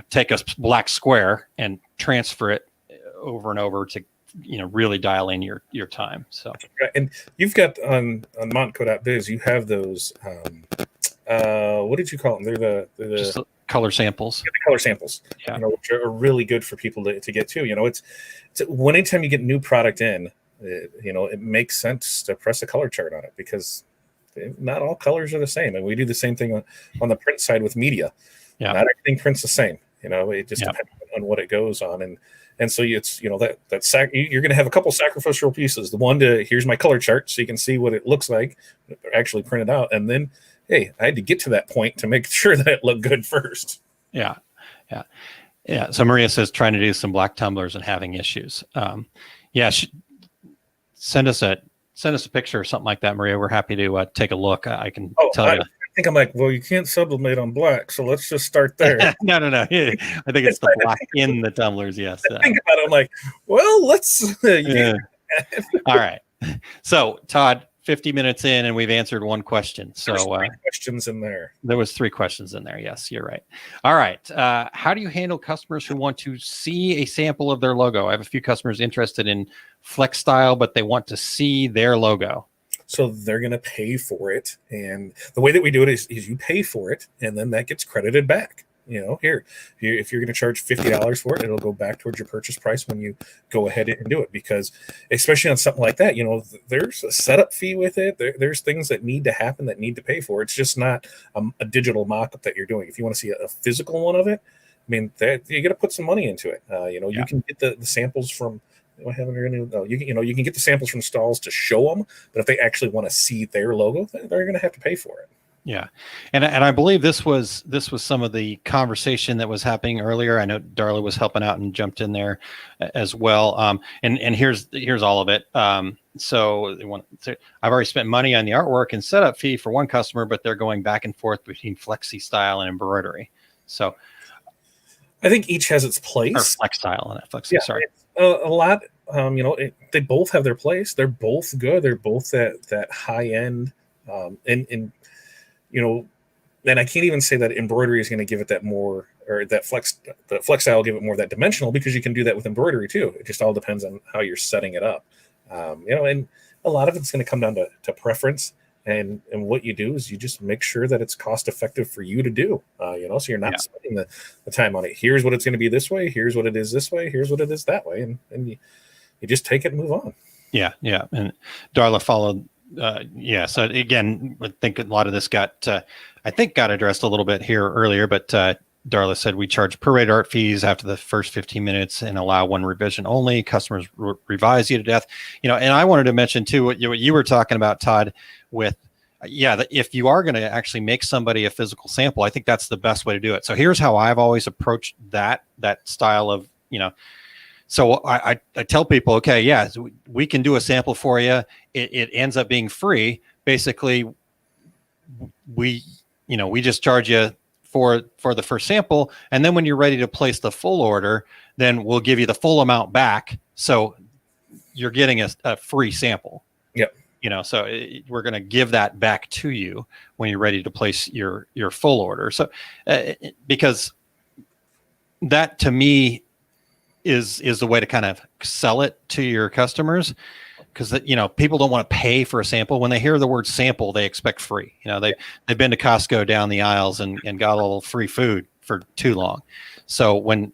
take a black square and transfer it over and over to really dial in your time. So and you've got on montco.biz, you have those what did you call them? They're the just color samples. The color samples, which are really good for people to get to. It's anytime you get new product in, it makes sense to press a color chart on it, because not all colors are the same, and we do the same thing on the print side with media. Not everything prints the same. It just depends on what it goes on, and so it's you're going to have a couple sacrificial pieces. The one here's my color chart, so you can see what it looks like actually printed out, and then hey, I had to get to that point to make sure that it looked good first. Yeah. So Maria says trying to do some black tumblers and having issues. Send us a picture or something like that, Maria. We're happy to take a look. I can tell you. I think I'm like, well, you can't sublimate on black, so let's just start there. No. I think it's the black in the tumblers. Yes. I think about it. I'm like, well, let's. All right. So Todd, 50 minutes in, and we've answered one question. So three questions in there. There was 3 questions in there. Yes, you're right. All right. How do you handle customers who want to see a sample of their logo? I have a few customers interested in flex style, but they want to see their logo. So they're going to pay for it. And the way that we do it is you pay for it, and then that gets credited back. If you're going to charge $50 for it, it'll go back towards your purchase price when you go ahead and do it, because especially on something like that, there's a setup fee with it. There's things that need to happen that need to pay for it. It's just not a digital mock-up that you're doing. If you want to see a physical one of it, I mean, you got to put some money into it. You can get the samples from. You can get the samples from stalls to show them, but if they actually want to see their logo, they're going to have to pay for it. Yeah. And I believe this was some of the conversation that was happening earlier. I know Darla was helping out and jumped in there as well. And here's all of it. So I've already spent money on the artwork and setup fee for one customer, but they're going back and forth between flexi style and embroidery. So I think each has its place. Or flex style and flexi, sorry. A lot, they both have their place. They're both good. They're both that high end, and I can't even say that embroidery is going to give it that more, or that flex style will give it more of that dimensional, because you can do that with embroidery too. It just all depends on how you're setting it up. And a lot of it's going to come down to preference, and what you do is you just make sure that it's cost effective for you to do, so you're not spending the time on it. Here's what it's going to be this way. Here's what it is this way. Here's what it is that way. And you just take it and move on. Yeah. And Darla followed. So again, I think a lot of this got addressed a little bit here earlier, but Darla said we charge prorated art fees after the first 15 minutes and allow one revision only. Customers revise you to death. And I wanted to mention too what you were talking about, Todd, with that if you are going to actually make somebody a physical sample, I think that's the best way to do it. So here's how I've always approached that style of, So I tell people, okay, we can do a sample for you. It ends up being free. Basically, we just charge you for the first sample, and then when you're ready to place the full order, then we'll give you the full amount back. So you're getting a free sample. Yep. So we're going to give that back to you when you're ready to place your full order. So because that to me is the way to kind of sell it to your customers, because people don't want to pay for a sample. When they hear the word sample, they expect free. They've been to Costco down the aisles and got a little free food for too long. So when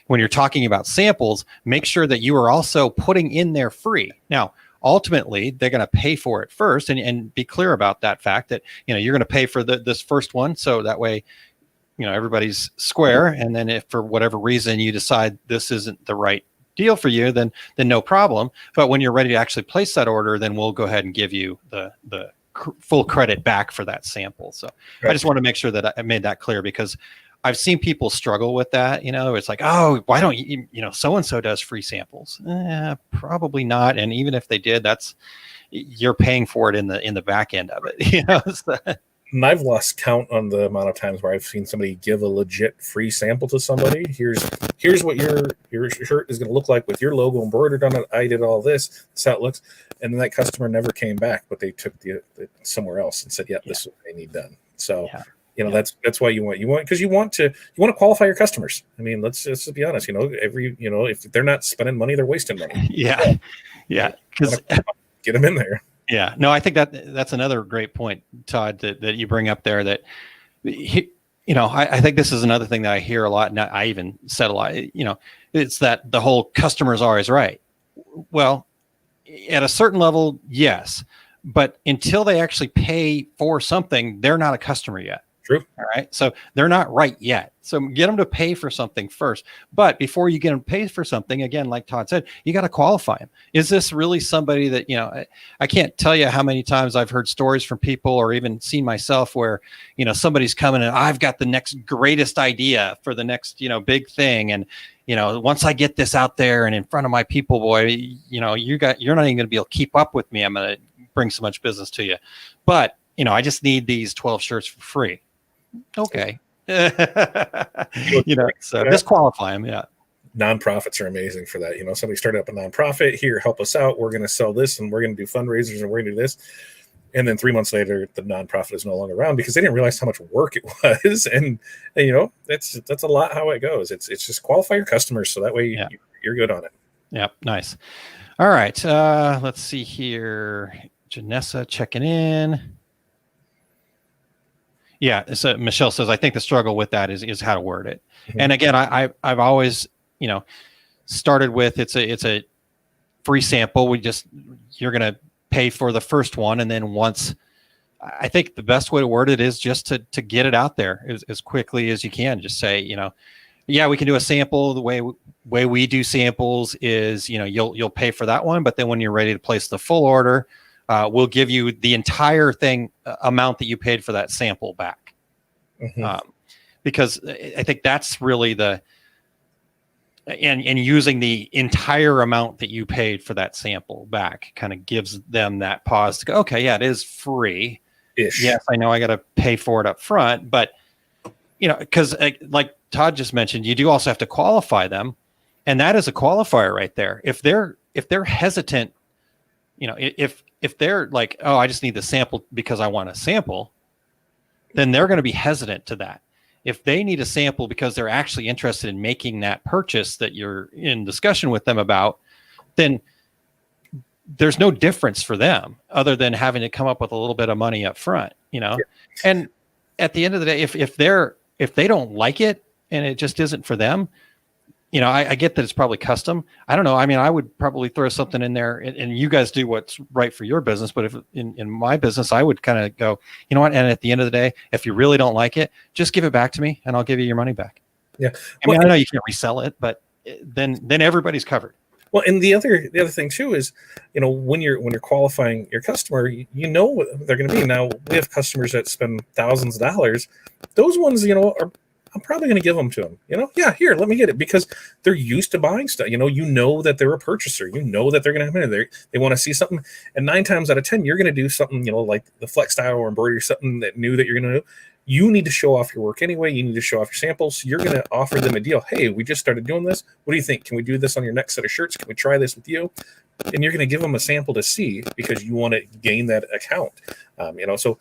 you're talking about samples, make sure that you are also putting in there free. Now, ultimately, they're going to pay for it first, and be clear about that fact that, you're going to pay for this first one. So that way, everybody's square. And then if for whatever reason you decide this isn't the right deal for you, then no problem. But when you're ready to actually place that order, then we'll go ahead and give you the full credit back for that sample. So right. I just want to make sure that I made that clear, because I've seen people struggle with that. It's like, oh, why don't you, so-and-so does free samples? Probably not. And even if they did, you're paying for it in the back end of it. So. And I've lost count on the amount of times where I've seen somebody give a legit free sample to somebody. Here's what your shirt is going to look like with your logo embroidered on it. I did all this. That's how it looks. And then that customer never came back, but they took the somewhere else and said, this is what they need done. So, that's why you want because you want to qualify your customers. I mean, let's just be honest. If they're not spending money, they're wasting money. Yeah. Because get them in there. Yeah, no, I think that's another great point, Todd, that you bring up there. That I think this is another thing that I hear a lot, and I even said a lot. It's that the whole customer's always right. Well, at a certain level, yes, but until they actually pay for something, they're not a customer yet. True. All right. So they're not right yet. So get them to pay for something first. But before you get them to pay for something, again, like Todd said, you got to qualify them. Is this really somebody that, I can't tell you how many times I've heard stories from people, or even seen myself, where, somebody's coming and I've got the next greatest idea for the next, big thing. And, once I get this out there and in front of my people, boy, you're not even going to be able to keep up with me. I'm going to bring so much business to you. But, I just need these 12 shirts for free. Okay. So disqualify them. Yeah. Nonprofits are amazing for that. Somebody started up a nonprofit here, help us out. We're going to sell this, and we're going to do fundraisers, and we're going to do this. And then 3 months later, the nonprofit is no longer around because they didn't realize how much work it was. And that's a lot how it goes. It's just qualify your customers, so that way you're good on it. Yep. Nice. All right. Let's see here. Janessa checking in. Yeah, so Michelle says, I think the struggle with that is how to word it. Mm-hmm. And again, I've always, started with it's a free sample. You're going to pay for the first one, and then once, I think the best way to word it is just to get it out there as quickly as you can. Just say, we can do a sample. The way we do samples is, you'll pay for that one, but then when you're ready to place the full order, we'll give you the entire thing amount that you paid for that sample back. Mm-hmm. Because I think that's really and using the entire amount that you paid for that sample back kind of gives them that pause to go, okay, yeah, it is free. Ish. Yes, I know I got to pay for it up front, but because like Todd just mentioned, you do also have to qualify them. And that is a qualifier right there. If they're hesitant, if they're like, oh, I just need the sample because I want a sample, then they're going to be hesitant to that. If they need a sample because they're actually interested in making that purchase that you're in discussion with them about, then there's no difference for them other than having to come up with a little bit of money up front, Yeah. And at the end of the day, if they don't like it and it just isn't for them, I get that it's probably custom. I don't know. I mean, I would probably throw something in there, and you guys do what's right for your business. But if in my business, I would kind of go, you know what? And at the end of the day, if you really don't like it, just give it back to me, and I'll give you your money back. Yeah. I mean, I know you can't resell it, but then everybody's covered. Well, and the other thing too is, when you're qualifying your customer, what they're going to be. Now we have customers that spend thousands of dollars. Those ones, I'm probably going to give them to them. Here, let me get it, because they're used to buying stuff. That they're a purchaser. That they're going to come in there. They want to see something, and 9 times out of 10, you're going to do something. Like the flex style or embroidery, something that new that you're going to do. You need to show off your work anyway. You need to show off your samples. You're going to offer them a deal. Hey, we just started doing this. What do you think? Can we do this on your next set of shirts? Can we try this with you? And you're going to give them a sample to see, because you want to gain that account. So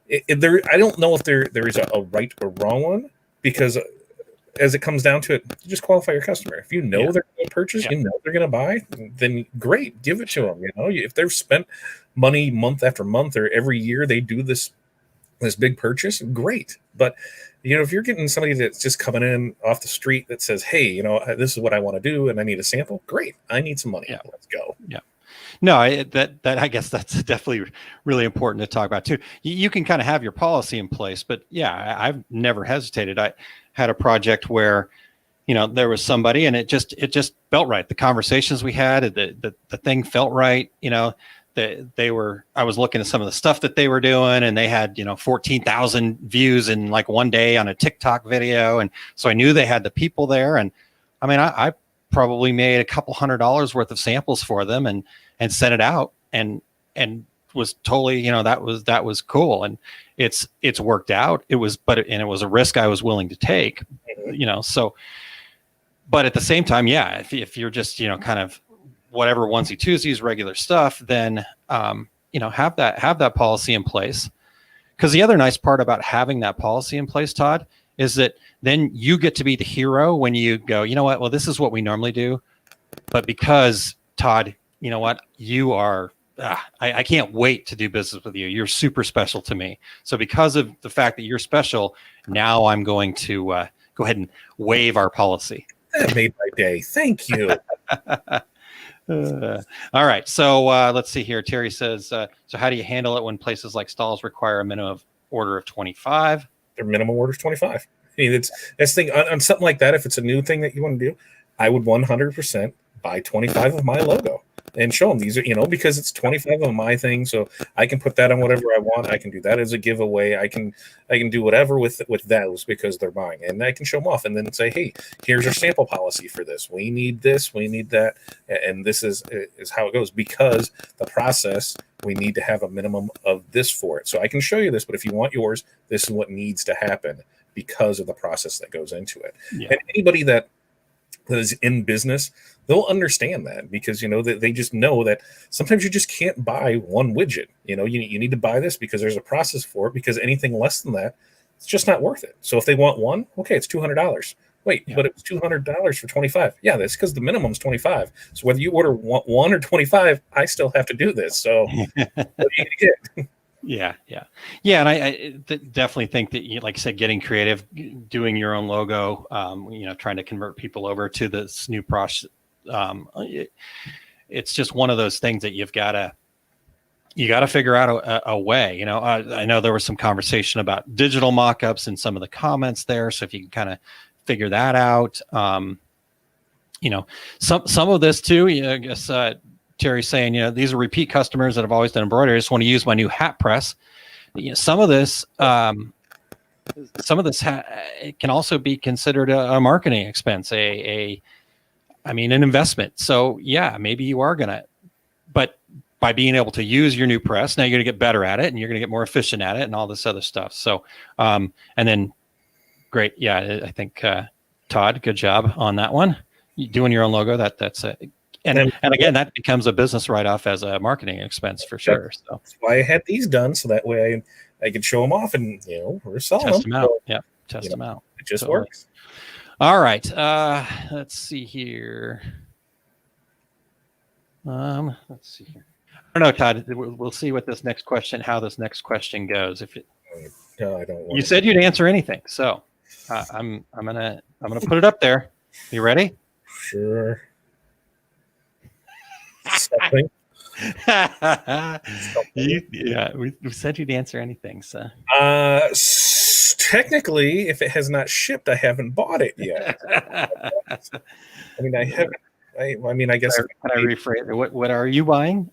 I don't know if there is a right or wrong one, because as it comes down to it, you just qualify your customer. If they're going to purchase, they're going to buy, then great, give it to them. If they've spent money month after month or every year they do this big purchase, great. But if you're getting somebody that's just coming in off the street that says, hey, this is what I want to do and I need a sample, great, I need some money. Yeah. Let's go. Yeah. No, that I guess that's definitely really important to talk about too. You can kind of have your policy in place, but yeah, I've never hesitated. I had a project where, there was somebody and it just felt right. The conversations we had, the thing felt right. I was looking at some of the stuff that they were doing, and they had 14,000 views in like one day on a TikTok video, and so I knew they had the people there. And I mean, I probably made a couple $100 worth of samples for them and sent it out, and was totally that was cool, and it's worked out. It was a risk I was willing to take, so. But at the same time, yeah, if you're just kind of whatever onesie twosies, regular stuff, then have that policy in place. Because the other nice part about having that policy in place, Todd, is that then you get to be the hero when you go, you know what? Well, this is what we normally do, but because Todd, you know what? You are. I can't wait to do business with you. You're super special to me. So because of the fact that you're special, now I'm going to go ahead and waive our policy. That made my day. Thank you. All right. So let's see here. Terry says, so how do you handle it when places like stalls require a minimum order of 25? Their minimum order is 25. I mean, that's the thing on something like that. If it's a new thing that you want to do, I would 100% buy 25 of my logo and show them these are, because it's 25 of my thing. So I can put that on whatever I want. I can do that as a giveaway. I can do whatever with those because they're mine, and I can show them off and then say, hey, here's our sample policy for this. We need this, we need that. And this is how it goes, because the process, we need to have a minimum of this for it. So I can show you this, but if you want yours, this is what needs to happen because of the process that goes into it. Yeah. And anybody that is in business, they'll understand that, because they just know that sometimes you just can't buy one widget. You need to buy this because there's a process for it, because anything less than that, it's just not worth it. So if they want one, okay, it's $200. Wait, yeah. But it was $200 for 25. Yeah, that's because the minimum is 25. So whether you order one or 25, I still have to do this. So what are you gonna get? Yeah. And I definitely think that, like I said, getting creative, doing your own logo, trying to convert people over to this new process. It's just one of those things that you got to figure out a way. I know there was some conversation about digital mock-ups in some of the comments there. So if you can kind of figure that out, some of this too, I guess, Terry's saying, these are repeat customers that have always done embroidery. I just want to use my new hat press. Some of this it can also be considered a marketing expense, an investment. So yeah, maybe you are gonna, but by being able to use your new press, now you're gonna get better at it, and you're gonna get more efficient at it, and all this other stuff. So, and then great, yeah, I think Todd, good job on that one. Doing your own logo, that's it. And again, that becomes a business write-off as a marketing expense for sure. So that's why I had these done, so that way I could show them off, and we're selling test them out. So, yeah, test them out. It just works. All right. Let's see here. Let's see here. I don't know, Todd. We'll see what this next question, how this next question goes. No, I don't. You said you'd answer anything, so I'm gonna put it up there. You ready? Sure. Something. We said you'd answer anything. So technically, if it has not shipped, I haven't bought it yet. I haven't. I guess. Can I rephrase it? What are you buying?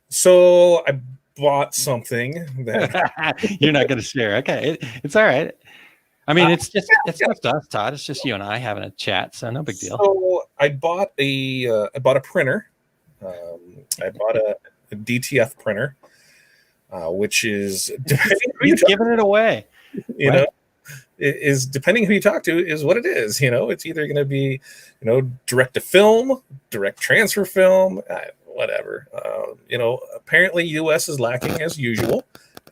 So I bought something that you're not going to share. Okay, it's all right. It's just us, Todd. It's just you and I having a chat, so no big deal. So I bought a printer. I bought a DTF printer, which is you're giving it away. Is depending who you talk to is what it is. It's either going to be direct to film, direct transfer film, whatever. Apparently US is lacking as usual,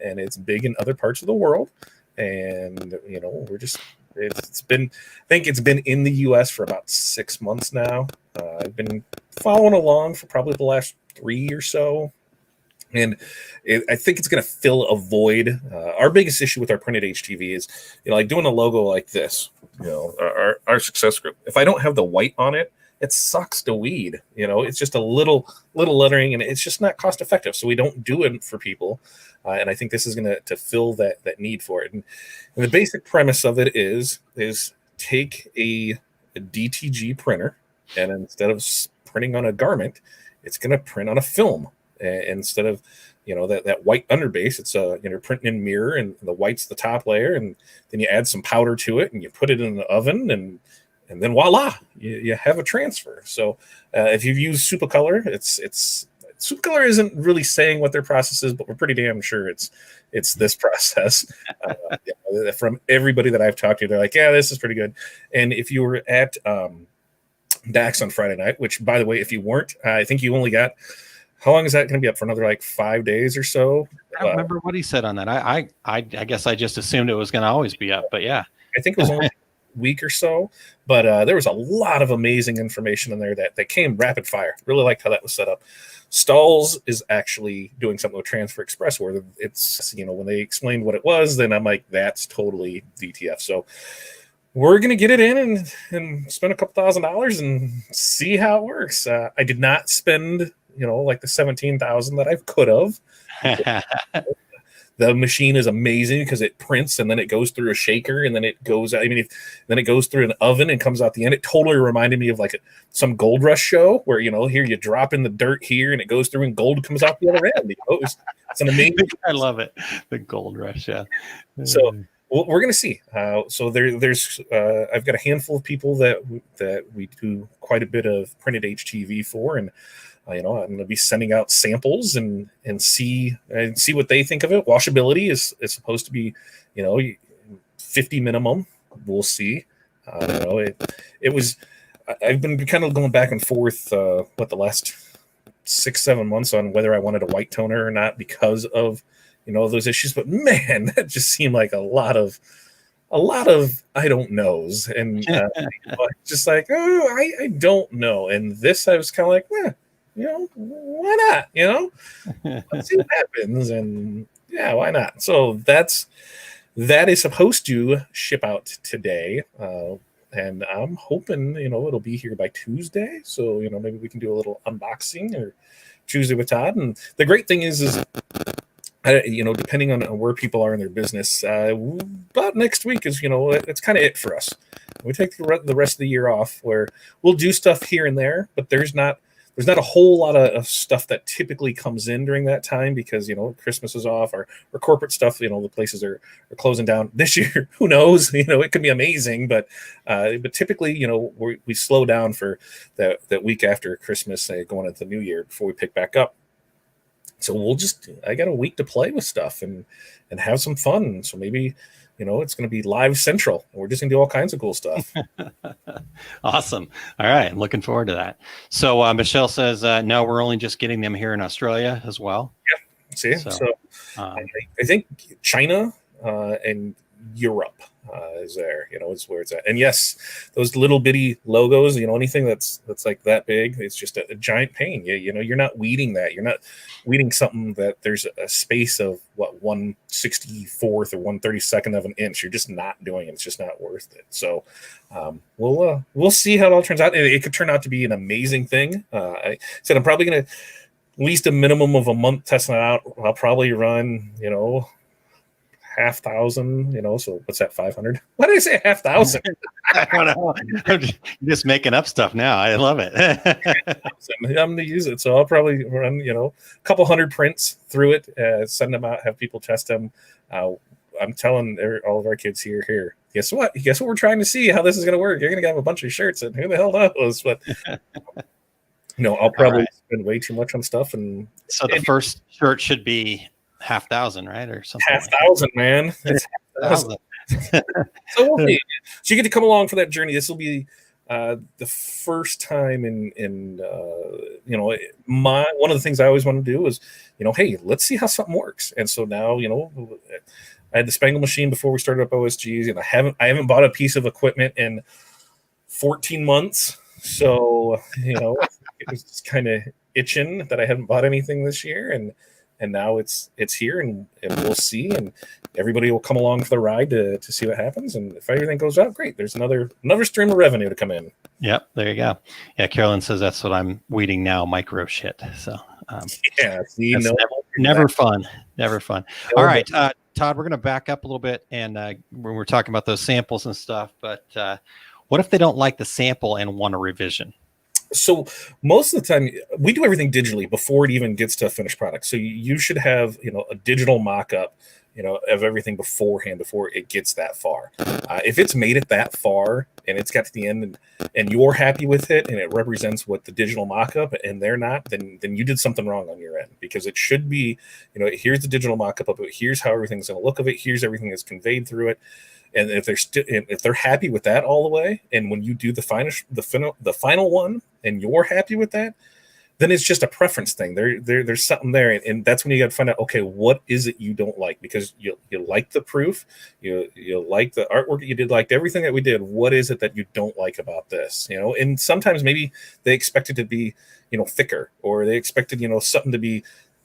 and it's big in other parts of the world. And it's been in the US for about 6 months now. I've been following along for probably the last 3 or so, And I think it's going to fill a void. Our biggest issue with our printed HTV is, like doing a logo like this, our success group. If I don't have the white on it, it sucks to weed. It's just a little lettering, and it's just not cost effective. So we don't do it for people. And I think this is going to fill that need for it. And the basic premise of it is take a DTG printer, and instead of printing on a garment, it's going to print on a film. Instead of that white underbase, it's you're printing in mirror, and the white's the top layer, and then you add some powder to it, and you put it in the oven, and then voila, you have a transfer. So if you've used Supercolor, it's Supercolor isn't really saying what their process is, but we're pretty damn sure it's this process. From everybody that I've talked to, they're like, yeah, this is pretty good. And if you were at DAX on Friday night, which, by the way, if you weren't, I think you only got, how long is that going to be up for? Another like 5 days or so? I don't remember what he said on that. I guess I just assumed it was going to always be up, but yeah. I think it was only a week or so, but there was a lot of amazing information in there that came rapid fire. Really liked how that was set up. Stalls is actually doing something with Transfer Express where it's, when they explained what it was, then I'm like, that's totally DTF. So we're going to get it in and spend a couple $1,000s and see how it works. I did not spend like the 17,000 that I could have. The machine is amazing because it prints and then it goes through a shaker and then it goes. Then it goes through an oven and comes out the end. It totally reminded me of like some Gold Rush show where here you drop in the dirt here and it goes through and gold comes out the other end. It's an amazing. I love it. The Gold Rush, yeah. So we're going to see. So there's I've got a handful of people that we do quite a bit of printed HTV for, and I'm going to be sending out samples and see what they think of it. Washability is supposed to be 50 minimum. We'll see. It was. I've been kind of going back and forth the last 6-7 months on whether I wanted a white toner or not because of those issues. But man, that just seemed like a lot of I don't knows, and just like, oh, I don't know. And this I was kind of like, why not? Let's see what happens, and yeah, why not? So that is supposed to ship out today, and I'm hoping it'll be here by Tuesday. So maybe we can do a little unboxing or Tuesday with Todd. And the great thing is depending on where people are in their business, about next week is it's kind of it for us. We take the rest of the year off where we'll do stuff here and there, but there's not a whole lot of stuff that typically comes in during that time because, Christmas is off or corporate stuff, the places are closing down this year. Who knows? It could be amazing, but typically, we slow down for that week after Christmas, going into the new year before we pick back up. So I got a week to play with stuff and have some fun. So maybe, it's going to be live central. We're just going to do all kinds of cool stuff. Awesome. All right. I'm looking forward to that. So Michelle says, no, we're only just getting them here in Australia as well. Yeah. See, so I think China and Europe is there, is where it's at. And yes, those little bitty logos, anything that's like that big, it's just a giant pain. You're not weeding that. You're not weeding something that there's a space of 1/64 or 1/32 of an inch. You're just not doing it. It's just not worth it. So we'll see how it all turns out. It could turn out to be an amazing thing. I said I'm probably going to at least a minimum of a month testing it out. I'll probably run, 5,000, so what's that, 500? Why did I say 5,000? I don't know. I'm just making up stuff now. I love it. I'm going to use it. So I'll probably run, a couple hundred prints through it, send them out, have people test them. I'm telling all of our kids here, guess what we're trying to see how this is going to work. You're going to have a bunch of shirts and who the hell knows? But I'll probably spend way too much on stuff. And so the first shirt should be 5,000, right? Or something. 5,000, man. It's 5,000. So we'll see. So you get to come along for that journey. This will be the first time in one of the things I always want to do is, hey, let's see how something works. And so now, I had the Spangle machine before we started up OSGs, and I haven't bought a piece of equipment in 14 months. So, it was just kind of itching that I hadn't bought anything this year. And and now it's here, and we'll see, and everybody will come along for the ride to see what happens. And if everything goes out great, there's another stream of revenue to come in. Yep, there you go. Yeah, Carolyn says that's what I'm weeding now, micro shit. So yeah, see, never fun. All right, Todd, we're going to back up a little bit, and when we're talking about those samples and stuff, but what if they don't like the sample and want a revision? So most of the time we do everything digitally before it even gets to a finished product. So you should have, a digital mock-up, of everything beforehand, before it gets that far. If it's made it that far and it's got to the end and you're happy with it and it represents what the digital mock-up and they're not, then you did something wrong on your end, because it should be, here's the digital mock-up of it. Here's how everything's going to look of it. Here's everything that's conveyed through it. And if they're happy with that all the way, and when you do the final one, and you're happy with that, then it's just a preference thing. There's something there, and that's when you got to find out. Okay, what is it you don't like? Because you like the proof, you like the artwork that you did, liked everything that we did. What is it that you don't like about this? And sometimes maybe they expect it to be thicker, or they expected something to be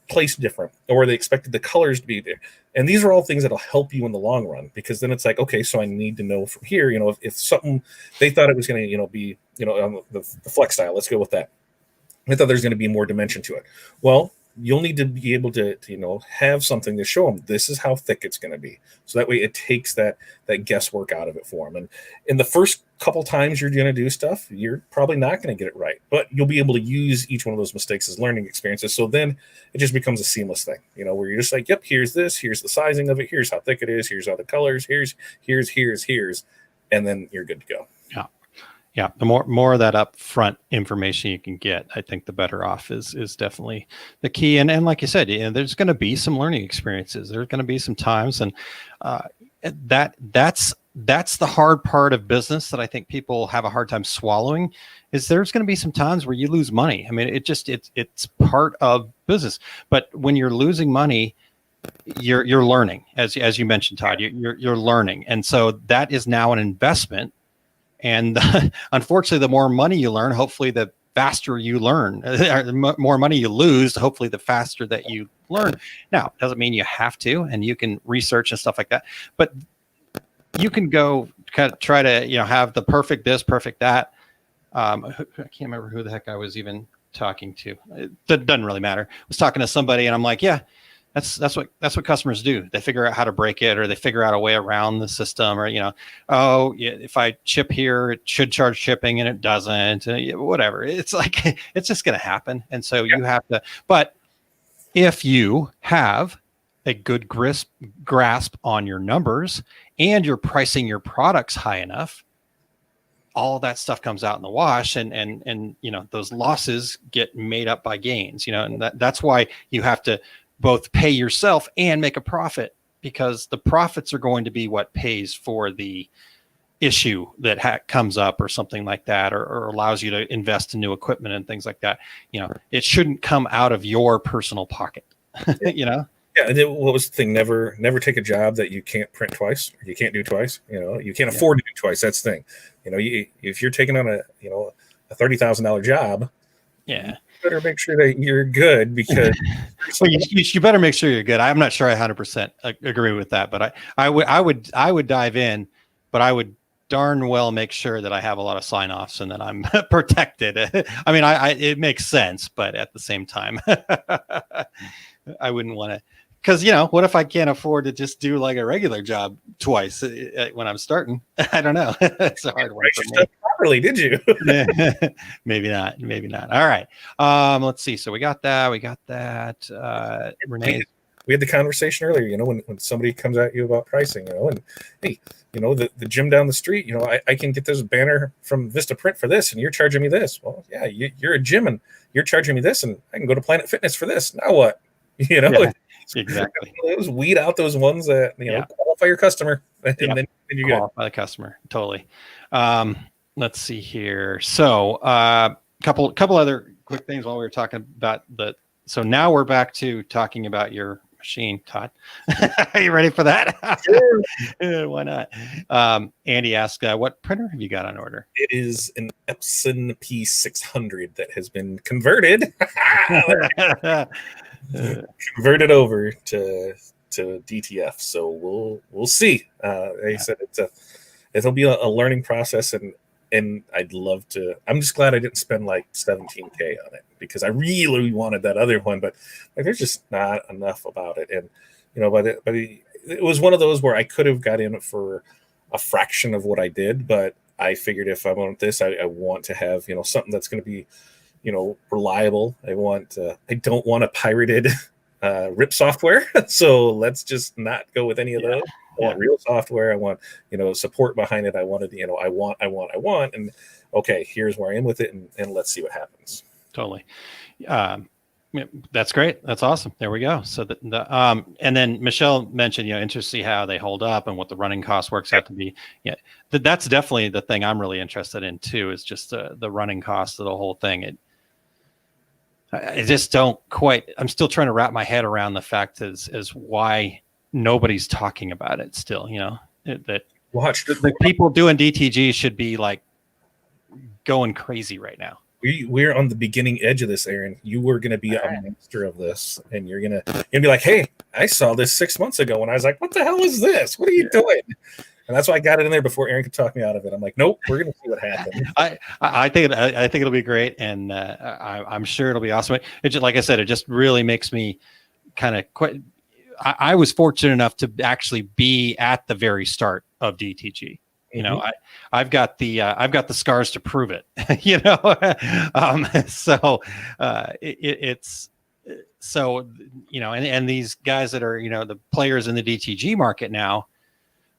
placed different, or they expected the colors to be there. And these are all things that'll help you in the long run, because then it's like, okay, so I need to know from here, if something they thought it was going to, be, on the flex style, let's go with that. I thought there's going to be more dimension to it. Well, you'll need to be able to have something to show them this is how thick it's going to be. So that way it takes that guesswork out of it for them. And in the first couple times you're going to do stuff, you're probably not going to get it right, but you'll be able to use each one of those mistakes as learning experiences. So then it just becomes a seamless thing, where you're just like, yep, here's this, here's the sizing of it, here's how thick it is, here's how the colors, here's, and then you're good to go. Yeah, the more of that upfront information you can get, I think the better off is definitely the key. And like you said, there's going to be some learning experiences. There's going to be some times, and that's the hard part of business that I think people have a hard time swallowing. Is there's going to be some times where you lose money. I mean, it's part of business. But when you're losing money, you're learning, as you mentioned, Todd. You're learning, and so that is now an investment. And unfortunately, the more money you learn, hopefully the faster you learn. The more money you lose, hopefully the faster that you learn. Now, it doesn't mean you have to, and you can research and stuff like that. But you can go kind of try to have the perfect this, perfect that. I can't remember who the heck I was even talking to. It doesn't really matter. I was talking to somebody, and I'm like, yeah. That's what customers do. They figure out how to break it, or they figure out a way around the system, or oh yeah, if I chip here, it should charge shipping, and it doesn't. Whatever. It's like it's just going to happen, and so you have to. But if you have a good grasp on your numbers and you're pricing your products high enough, all that stuff comes out in the wash, and those losses get made up by gains. And that's why you have to both pay yourself and make a profit, because the profits are going to be what pays for the issue that comes up or something like that, or allows you to invest in new equipment and things like that. It shouldn't come out of your personal pocket. Yeah. And what was the thing? Never take a job that you can't print twice, or you can't do twice. You can't afford to do twice. That's the thing. If you're taking on a $30,000 job, yeah, better make sure that you're good, because well, you better make sure you're good. I'm not sure I 100% agree with that, but I would dive in, but I would darn well make sure that I have a lot of sign-offs and that I'm protected. I mean, it makes sense, but at the same time, I wouldn't want to, because what if I can't afford to just do like a regular job twice when I'm starting? I don't know. It's a hard one for me. Properly, did you? Maybe not. All right. Let's see. So we got that. Renee, we had the conversation earlier. When somebody comes at you about pricing, and hey, the gym down the street, I can get this banner from Vista Print for this, and you're charging me this. Well, yeah, you're a gym and you're charging me this, and I can go to Planet Fitness for this. Now what? Yeah, exactly. It was weed out those ones that qualify your customer, and then you qualify the customer. Totally. Let's see here. So, couple other quick things while we were talking about so now we're back to talking about your machine, Todd. Are you ready for that? Sure. Why not? Andy asked, what printer have you got on order? It is an Epson P600 that has been converted. converted over to DTF. So we'll see. They said it'll be a learning process, and I'd love to. I'm just glad I didn't spend like $17K on it, because I really wanted that other one, but like, there's just not enough about it. And it was one of those where I could have got in for a fraction of what I did, but I figured if I want this, I want to have something that's going to be reliable. I don't want a pirated RIP software. So let's just not go with any of those. I want real software. I want support behind it. I wanted I want, and okay, here's where I am with it, and let's see what happens. Totally. That's great. That's awesome. There we go. So and then Michelle mentioned, interested to see how they hold up and what the running cost works out to be. Yeah, that's definitely the thing I'm really interested in too, is just the running cost of the whole thing. I just don't quite. I'm still trying to wrap my head around the fact as why nobody's talking about it still. That the people doing DTG should be like going crazy right now. We're on the beginning edge of this, Aaron. You were going to be a master of this, and you're going to be like, "Hey, I saw this 6 months ago," and I was like, "What the hell is this? What are you doing?" And that's why I got it in there before Aaron could talk me out of it. I'm like, "Nope, we're going to see what happens." I think it'll be great, and I'm sure it'll be awesome. It just, like I said, it just really makes me kind of quite. I was fortunate enough to actually be at the very start of DTG. I've got the scars to prove it. So it's so and these guys that are the players in the DTG market now,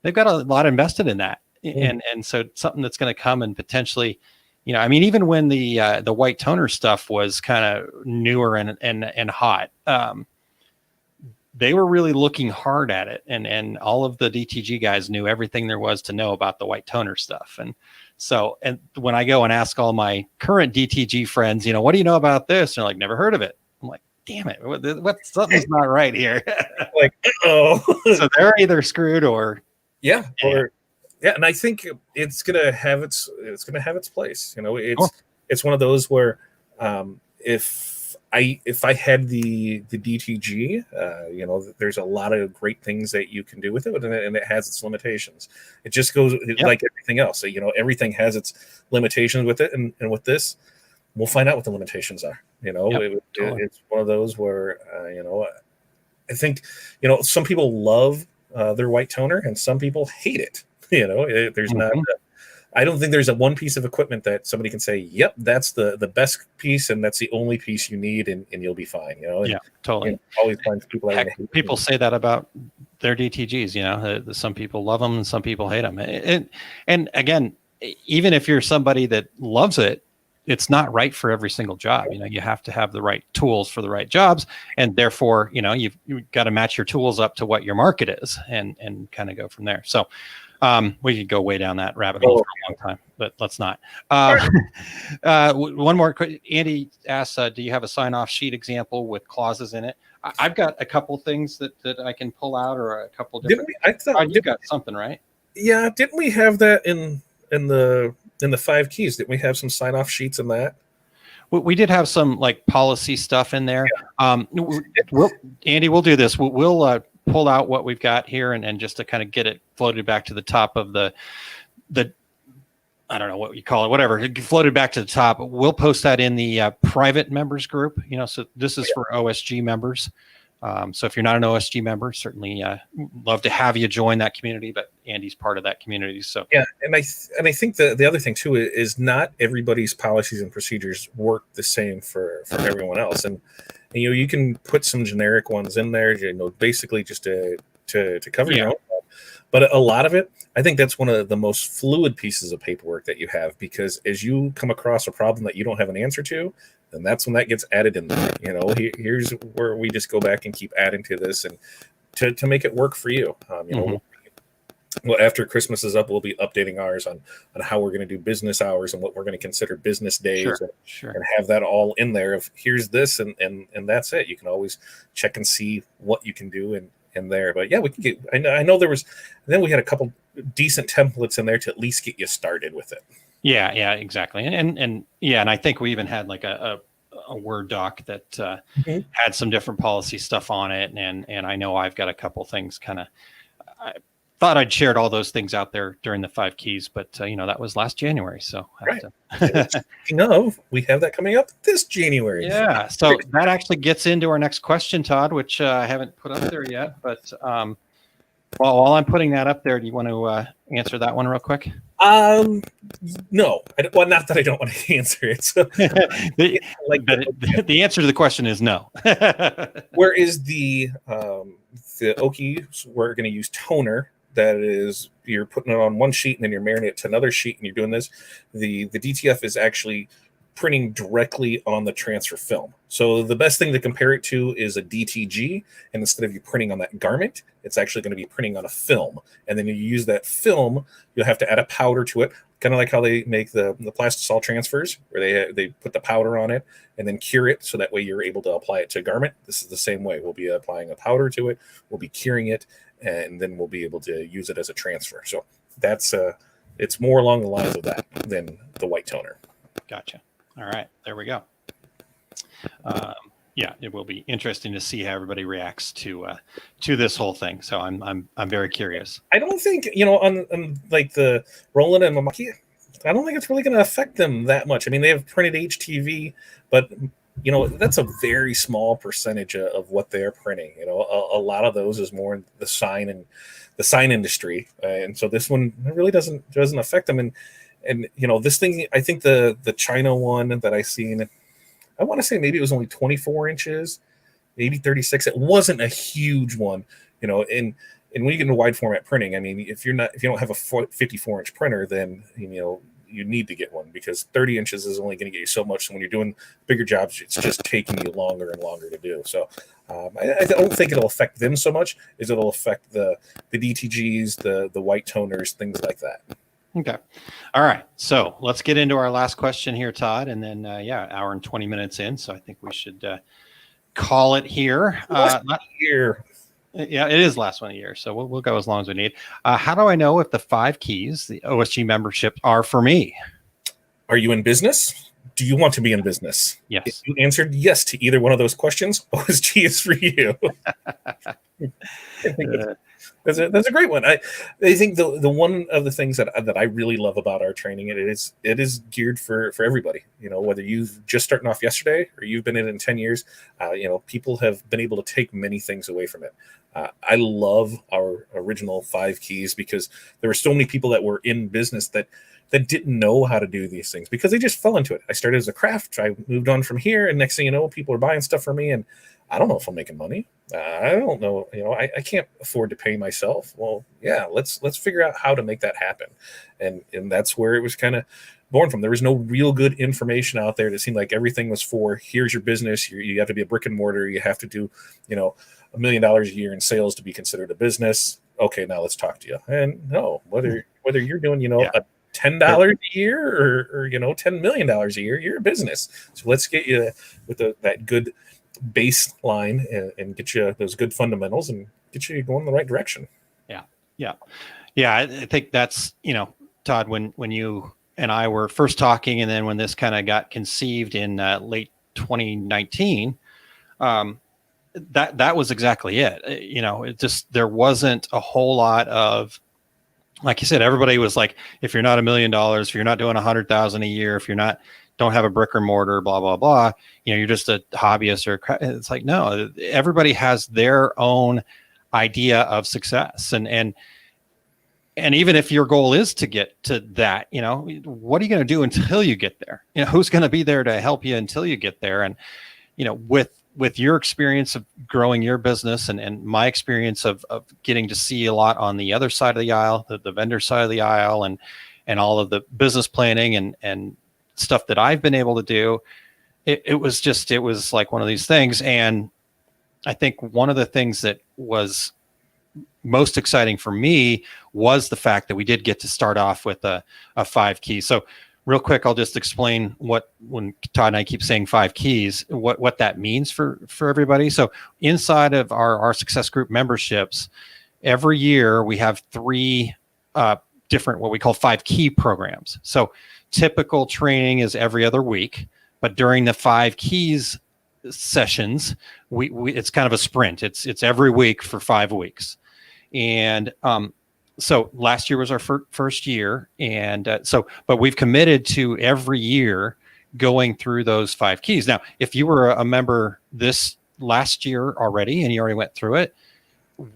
they've got a lot invested in that, and so something that's going to come and potentially, even when the white toner stuff was kind of newer and hot. They were really looking hard at it, and all of the DTG guys knew everything there was to know about the white toner stuff. And so, and when I go and ask all my current DTG friends, what do you know about this? And they're like, never heard of it. I'm like, damn it, what something's not right here. Like, oh, so they're either screwed or and I think it's gonna have its place. It's one of those where if I had the DTG, there's a lot of great things that you can do with it, and it has its limitations. It just goes like everything else. So, everything has its limitations with it, and with this, we'll find out what the limitations are. It's one of those where I think some people love their white toner, and some people hate it. There's not. I don't think there's a one piece of equipment that somebody can say, "Yep, that's the best piece, and that's the only piece you need, and you'll be fine." Totally. Always find people. People say that about their DTGs. Some people love them, and some people hate them. And again, even if you're somebody that loves it, it's not right for every single job. You have to have the right tools for the right jobs, and therefore, you've got to match your tools up to what your market is, and kind of go from there. So. We could go way down that rabbit hole for a long time, but let's not. One more. Andy asks, do you have a sign-off sheet example with clauses in it? I've got a couple things that I can pull out, or a couple different. You got something, right? Yeah, didn't we have that in the 5 keys? Didn't we have some sign-off sheets in that? We did have some like policy stuff in there. Yeah. Andy, we'll do this. We'll pull out what we've got here and just to kind of get it floated back to the top of the I don't know what you call it, whatever, it floated back to the top. We'll post that in the private members group, so this is for OSG members. So if you're not an OSG member, certainly love to have you join that community, but Andy's part of that community. So and I think the other thing too is not everybody's policies and procedures work the same for everyone else. And you can put some generic ones in there, basically just to cover your own. But a lot of it, I think that's one of the most fluid pieces of paperwork that you have, because as you come across a problem that you don't have an answer to, then that's when that gets added in there. Here's where we just go back and keep adding to this and to make it work for you. Well, after Christmas is up, we'll be updating ours on how we're going to do business hours and what we're going to consider business days, and have that all in there of here's this and that's it. You can always check and see what you can do in there. But we can get. I know there was. Then we had a couple decent templates in there to at least get you started with it. Yeah, exactly. And I think we even had like a a Word doc that Mhm. had some different policy stuff on it, and I know I've got a couple things kind of. I thought I'd shared all those things out there during the 5 keys, but that was last January, so I Right. have to. Speaking of, we have that coming up this January. Yeah, so that actually gets into our next question, Todd, which I haven't put up there yet. But while I'm putting that up there, do you want to answer that one real quick? No. Well, not that I don't want to answer it. So, the answer to the question is no. where is the Oki? We're going to use toner. That is, you're putting it on one sheet and then you're marrying it to another sheet and you're doing this. The DTF is actually printing directly on the transfer film. So the best thing to compare it to is a DTG, and instead of you printing on that garment, it's actually going to be printing on a film. And then you use that film, you'll have to add a powder to it, kind of like how they make the plastisol transfers, where they put the powder on it and then cure it, so that way you're able to apply it to a garment. This is the same way. We'll be applying a powder to it, we'll be curing it, and then we'll be able to use it as a transfer. So that's it's more along the lines of that than the white toner. Gotcha. All right, there we go. Yeah, it will be interesting to see how everybody reacts to this whole thing. So I'm very curious. I don't think on like the Roland and Mamaki, I don't think it's really going to affect them that much. I mean, they have printed HTV, but that's a very small percentage of what they're printing. A lot of those is more in the sign industry, and so this one really doesn't affect them. And this thing, I think the China one that I seen, I want to say maybe it was only 24 inches, maybe 36. It wasn't a huge one, and when you get into wide format printing, I mean, if you don't have a 54-inch printer, then you need to get one, because 30 inches is only going to get you so much. So when you're doing bigger jobs, it's just taking you longer and longer to do. So I don't think it'll affect them so much as it'll affect the DTGs, the white toners, things like that. Okay. All right. So let's get into our last question here, Todd. And then, hour and 20 minutes in. So I think we should call it here. Not here. Yeah, it is last one a year. So we'll go as long as we need. How do I know if the 5 keys, the OSG membership, are for me? Are you in business? Do you want to be in business? Yes. If you answered yes to either one of those questions, OSG is for you. That's a great one. I think the one of the things that I really love about our training, it is geared for everybody. Whether you've just starting off yesterday or you've been in 10 years, people have been able to take many things away from it. I love our original 5 keys, because there were so many people that were in business that didn't know how to do these things because they just fell into it. I started as a craft. I moved on from here, and next thing you know, people are buying stuff from me, and I don't know if I'm making money. I don't know. I can't afford to pay myself. Well, yeah, let's figure out how to make that happen. And that's where it was kind of born from. There was no real good information out there. It seemed like everything was for, here's your business. You have to be a brick and mortar. You have to do, $1 million a year in sales to be considered a business. Okay, now let's talk to you. And no, whether you're doing, a $10 a year or $10 million a year, you're a business. So let's get you with that good baseline and get you those good fundamentals and get you going in the right direction. Yeah. I think that's, Todd, when you and I were first talking, and then when this kind of got conceived in late 2019, that was exactly it. It just, there wasn't a whole lot of, like you said, everybody was like, if you're not $1 million, if you're not doing 100,000 a year, if you're not, don't have a brick or mortar, blah, blah, blah, you're just a hobbyist or it's like, no, everybody has their own idea of success. And even if your goal is to get to that, what are you going to do until you get there? Who's going to be there to help you until you get there? And, with your experience of growing your business and my experience of getting to see a lot on the other side of the aisle, the vendor side of the aisle, and all of the business planning and stuff that I've been able to do, it was like one of these things. And I think one of the things that was most exciting for me was the fact that we did get to start off with a 5 key. So real quick, I'll just explain when Todd and I keep saying 5 keys, what that means for everybody. So inside of our Success Group memberships, every year we have 3 different, what we call 5 key programs. So typical training is every other week. But during the 5 keys sessions, we it's kind of a sprint. It's every week for 5 weeks. And so last year was our first year. And but we've committed to every year going through those 5 keys. Now, if you were a member this last year already and you already went through it,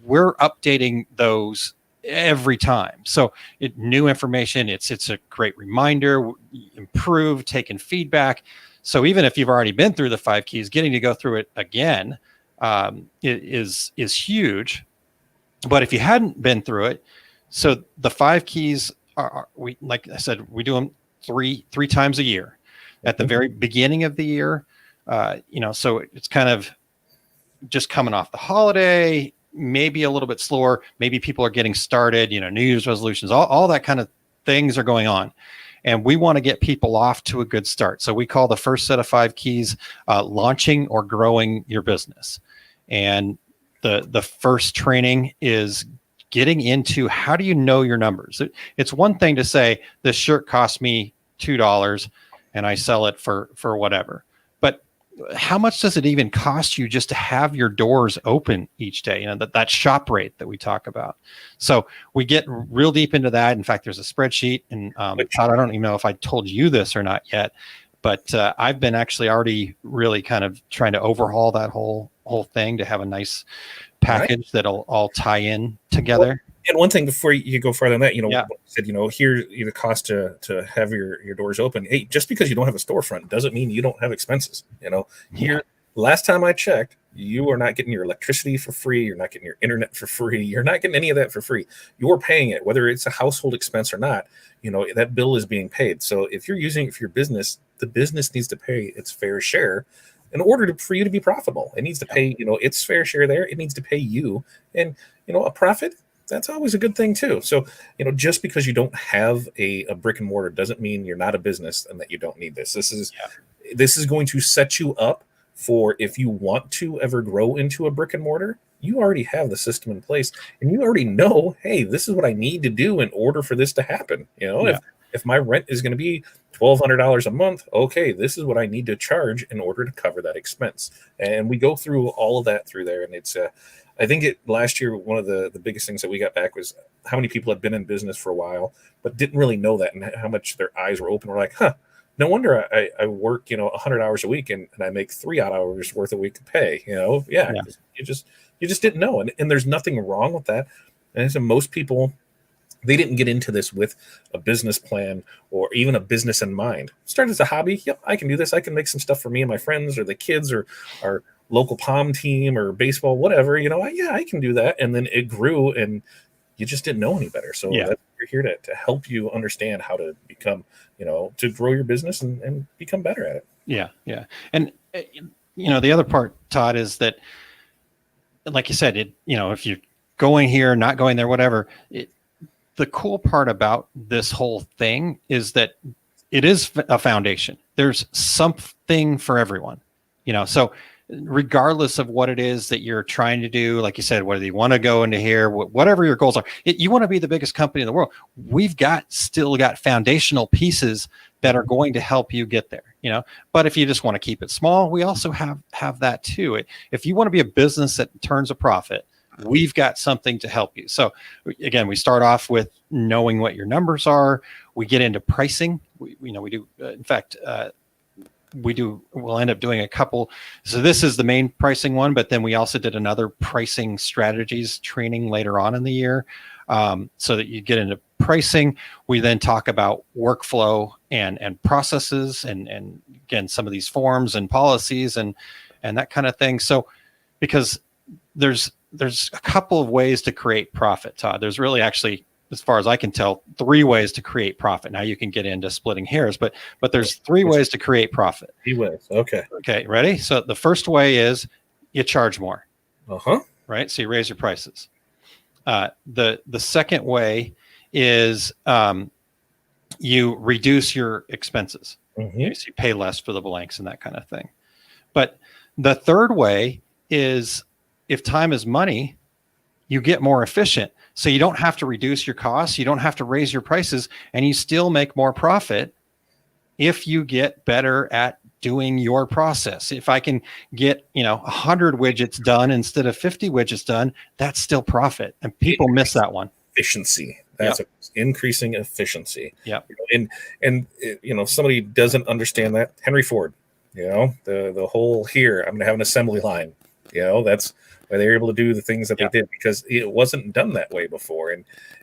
we're updating those every time. So new information, it's a great reminder, improve, taking feedback. So even if you've already been through the 5 keys, getting to go through it again is huge. But if you hadn't been through it, so the 5 keys we, like I said, we do them three times a year. At the very beginning of the year, so it's kind of just coming off the holiday, maybe a little bit slower. Maybe people are getting started, New Year's resolutions, all that kind of things are going on. And we want to get people off to a good start. So we call the first set of 5 keys launching or growing your business. And the first training is getting into how do you know your numbers? It's one thing to say this shirt cost me $2 and I sell it for whatever. But how much does it even cost you just to have your doors open each day? That shop rate that we talk about. So we get real deep into that. In fact, there's a spreadsheet, and Todd, I don't even know if I told you this or not yet, but I've been actually already really kind of trying to overhaul that whole thing to have a nice package that'll all tie in together. And one thing before you go further than that, said, here the cost to have your doors open. Hey, just because you don't have a storefront doesn't mean you don't have expenses. Last time I checked, you are not getting your electricity for free. You're not getting your internet for free. You're not getting any of that for free. You're paying it, whether it's a household expense or not. That bill is being paid. So if you're using it for your business, the business needs to pay its fair share in order for you to be profitable. It needs to pay, its fair share there. It needs to pay you, and a profit. That's always a good thing too. So, just because you don't have a brick and mortar doesn't mean you're not a business and that you don't need this. This is going to set you up for if you want to ever grow into a brick and mortar, you already have the system in place and you already know, hey, this is what I need to do in order for this to happen. If my rent is going to be $1,200 a month, okay, this is what I need to charge in order to cover that expense. And we go through all of that through there. And it's, I think last year, one of the biggest things that we got back was how many people had been in business for a while, but didn't really know that and how much their eyes were open. We're like, no wonder I work, 100 hours a week and I make 3 hours worth a week of pay, you just didn't know. And there's nothing wrong with that. And so most people, they didn't get into this with a business plan or even a business in mind. Start as a hobby. Yep, I can do this. I can make some stuff for me and my friends or the kids or our local pom team or baseball, whatever. I can do that. And then it grew and you just didn't know any better. So we're here to help you understand how to become, to grow your business and become better at it. Yeah. Yeah. And, the other part, Todd, is that, like you said, if you're going here, not going there, whatever, the cool part about this whole thing is that it is a foundation. There's something for everyone, so regardless of what it is that you're trying to do, like you said, whether you want to go into here, whatever your goals are, you want to be the biggest company in the world. We've still got foundational pieces that are going to help you get there, but if you just want to keep it small, we also have that too. If you want to be a business that turns a profit, we've got something to help you. So again, we start off with knowing what your numbers are. We get into pricing. We do, in fact, we'll end up doing a couple. So this is the main pricing one, but then we also did another pricing strategies training later on in the year. So that you get into pricing. We then talk about workflow and processes and again, some of these forms and policies and that kind of thing. So because there's a couple of ways to create profit, Todd. There's really actually, as far as I can tell, 3 ways to create profit. Now you can get into splitting hairs, but there's 3 ways to create profit. 3 ways. Okay. Okay. Ready? So the first way is you charge more. Right. So you raise your prices. The second way is you reduce your expenses. So you pay less for the blanks and that kind of thing. But the third way is, if time is money, you get more efficient. So you don't have to reduce your costs. You don't have to raise your prices, and you still make more profit if you get better at doing your process. If I can get, 100 widgets done instead of 50 widgets done, that's still profit. And people miss that one. Efficiency. That's increasing efficiency. Yeah. And if somebody doesn't understand that, Henry Ford, the whole here, I'm going to have an assembly line. That's why they were able to do the things that they did, because it wasn't done that way before.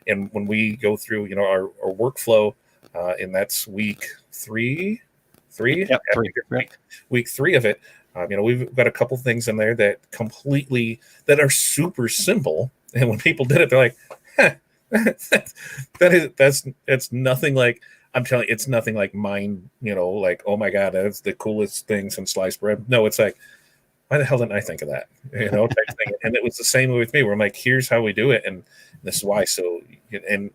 And when we go through, our workflow, and that's week three. Week 3 of it. We've got a couple things in there that are super simple. And when people did it, they're like, that's nothing like, I'm telling you, it's nothing like mine, like, oh my God, that's the coolest thing since sliced bread. No, it's like, why the hell didn't I think of that? Type thing. And it was the same way with me, where I'm like, here's how we do it. And this is why. So, and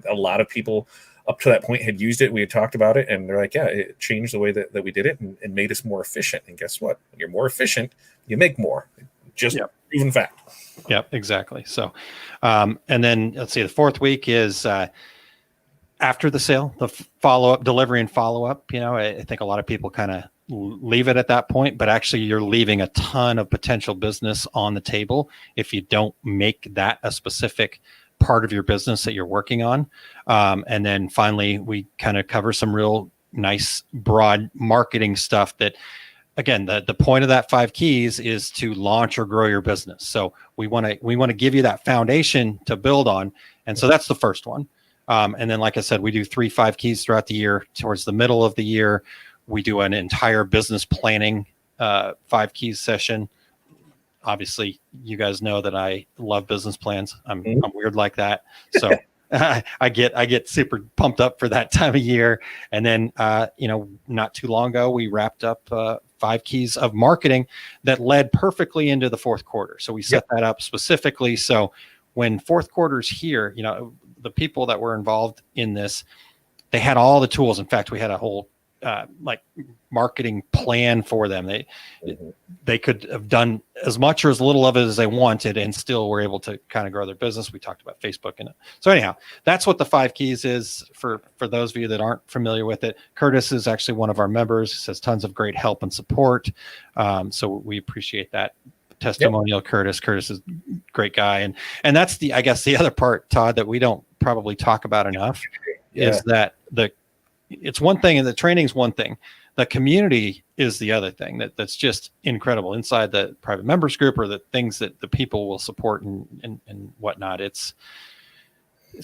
a lot of people up to that point had used it. We had talked about it, and they're like, yeah, it changed the way that we did it and made us more efficient. And guess what? When you're more efficient, you make more. Just proven fact. Yep, exactly. So, and then let's see, the 4th week is after the sale, the follow-up, delivery and follow-up. I think a lot of people kind of leave it at that point, but actually you're leaving a ton of potential business on the table if you don't make that a specific part of your business that you're working on. And then finally, we kind of cover some real nice broad marketing stuff that, again, the point of that 5 keys is to launch or grow your business. So we want to give you that foundation to build on. And so that's the first one. And then, like I said, we do 3 5 keys throughout the year. Towards the middle of the year, we do an entire business planning 5 keys session. Obviously, you guys know that I love business plans. I'm weird like that. So I get super pumped up for that time of year. And then, not too long ago, we wrapped up 5 keys of marketing that led perfectly into the 4th quarter. So we set that up specifically. So when 4th quarter's here, the people that were involved in this, they had all the tools. In fact, we had a whole marketing plan for them. They could have done as much or as little of it as they wanted, and still were able to kind of grow their business. We talked about Facebook and so anyhow, that's what the 5 keys is for those of you that aren't familiar with it. Curtis is actually one of our members. He says tons of great help and support. So we appreciate that testimonial. Curtis is a great guy. And that's I guess the other part, Todd, that we don't probably talk about enough is that it's one thing, and the training's one thing. The community is the other thing that's just incredible inside the private members group, or the things that the people will support and whatnot. It's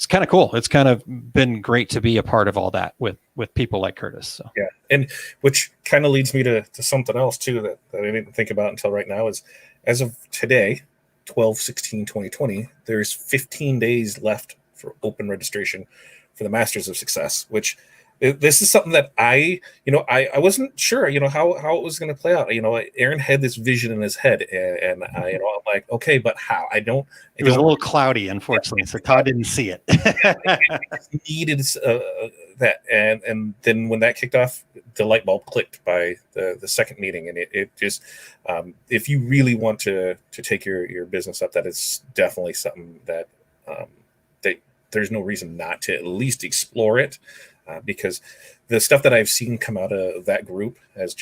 kind of cool. It's kind of been great to be a part of all that with people like Curtis. So. Yeah. And which kind of leads me to something else too, that I didn't think about until right now, is as of today, 12/16/2020, there's 15 days left for open registration for the Masters of Success, which this is something that I wasn't sure, how it was going to play out. Aaron had this vision in his head, and I'm like, okay, but how? It was a little cloudy, unfortunately, so Todd didn't see it. Needed that, and then when that kicked off, the light bulb clicked by the second meeting, and it just, if you really want to take your business up, that is definitely something that there's no reason not to at least explore it. Because the stuff that I've seen come out of that group has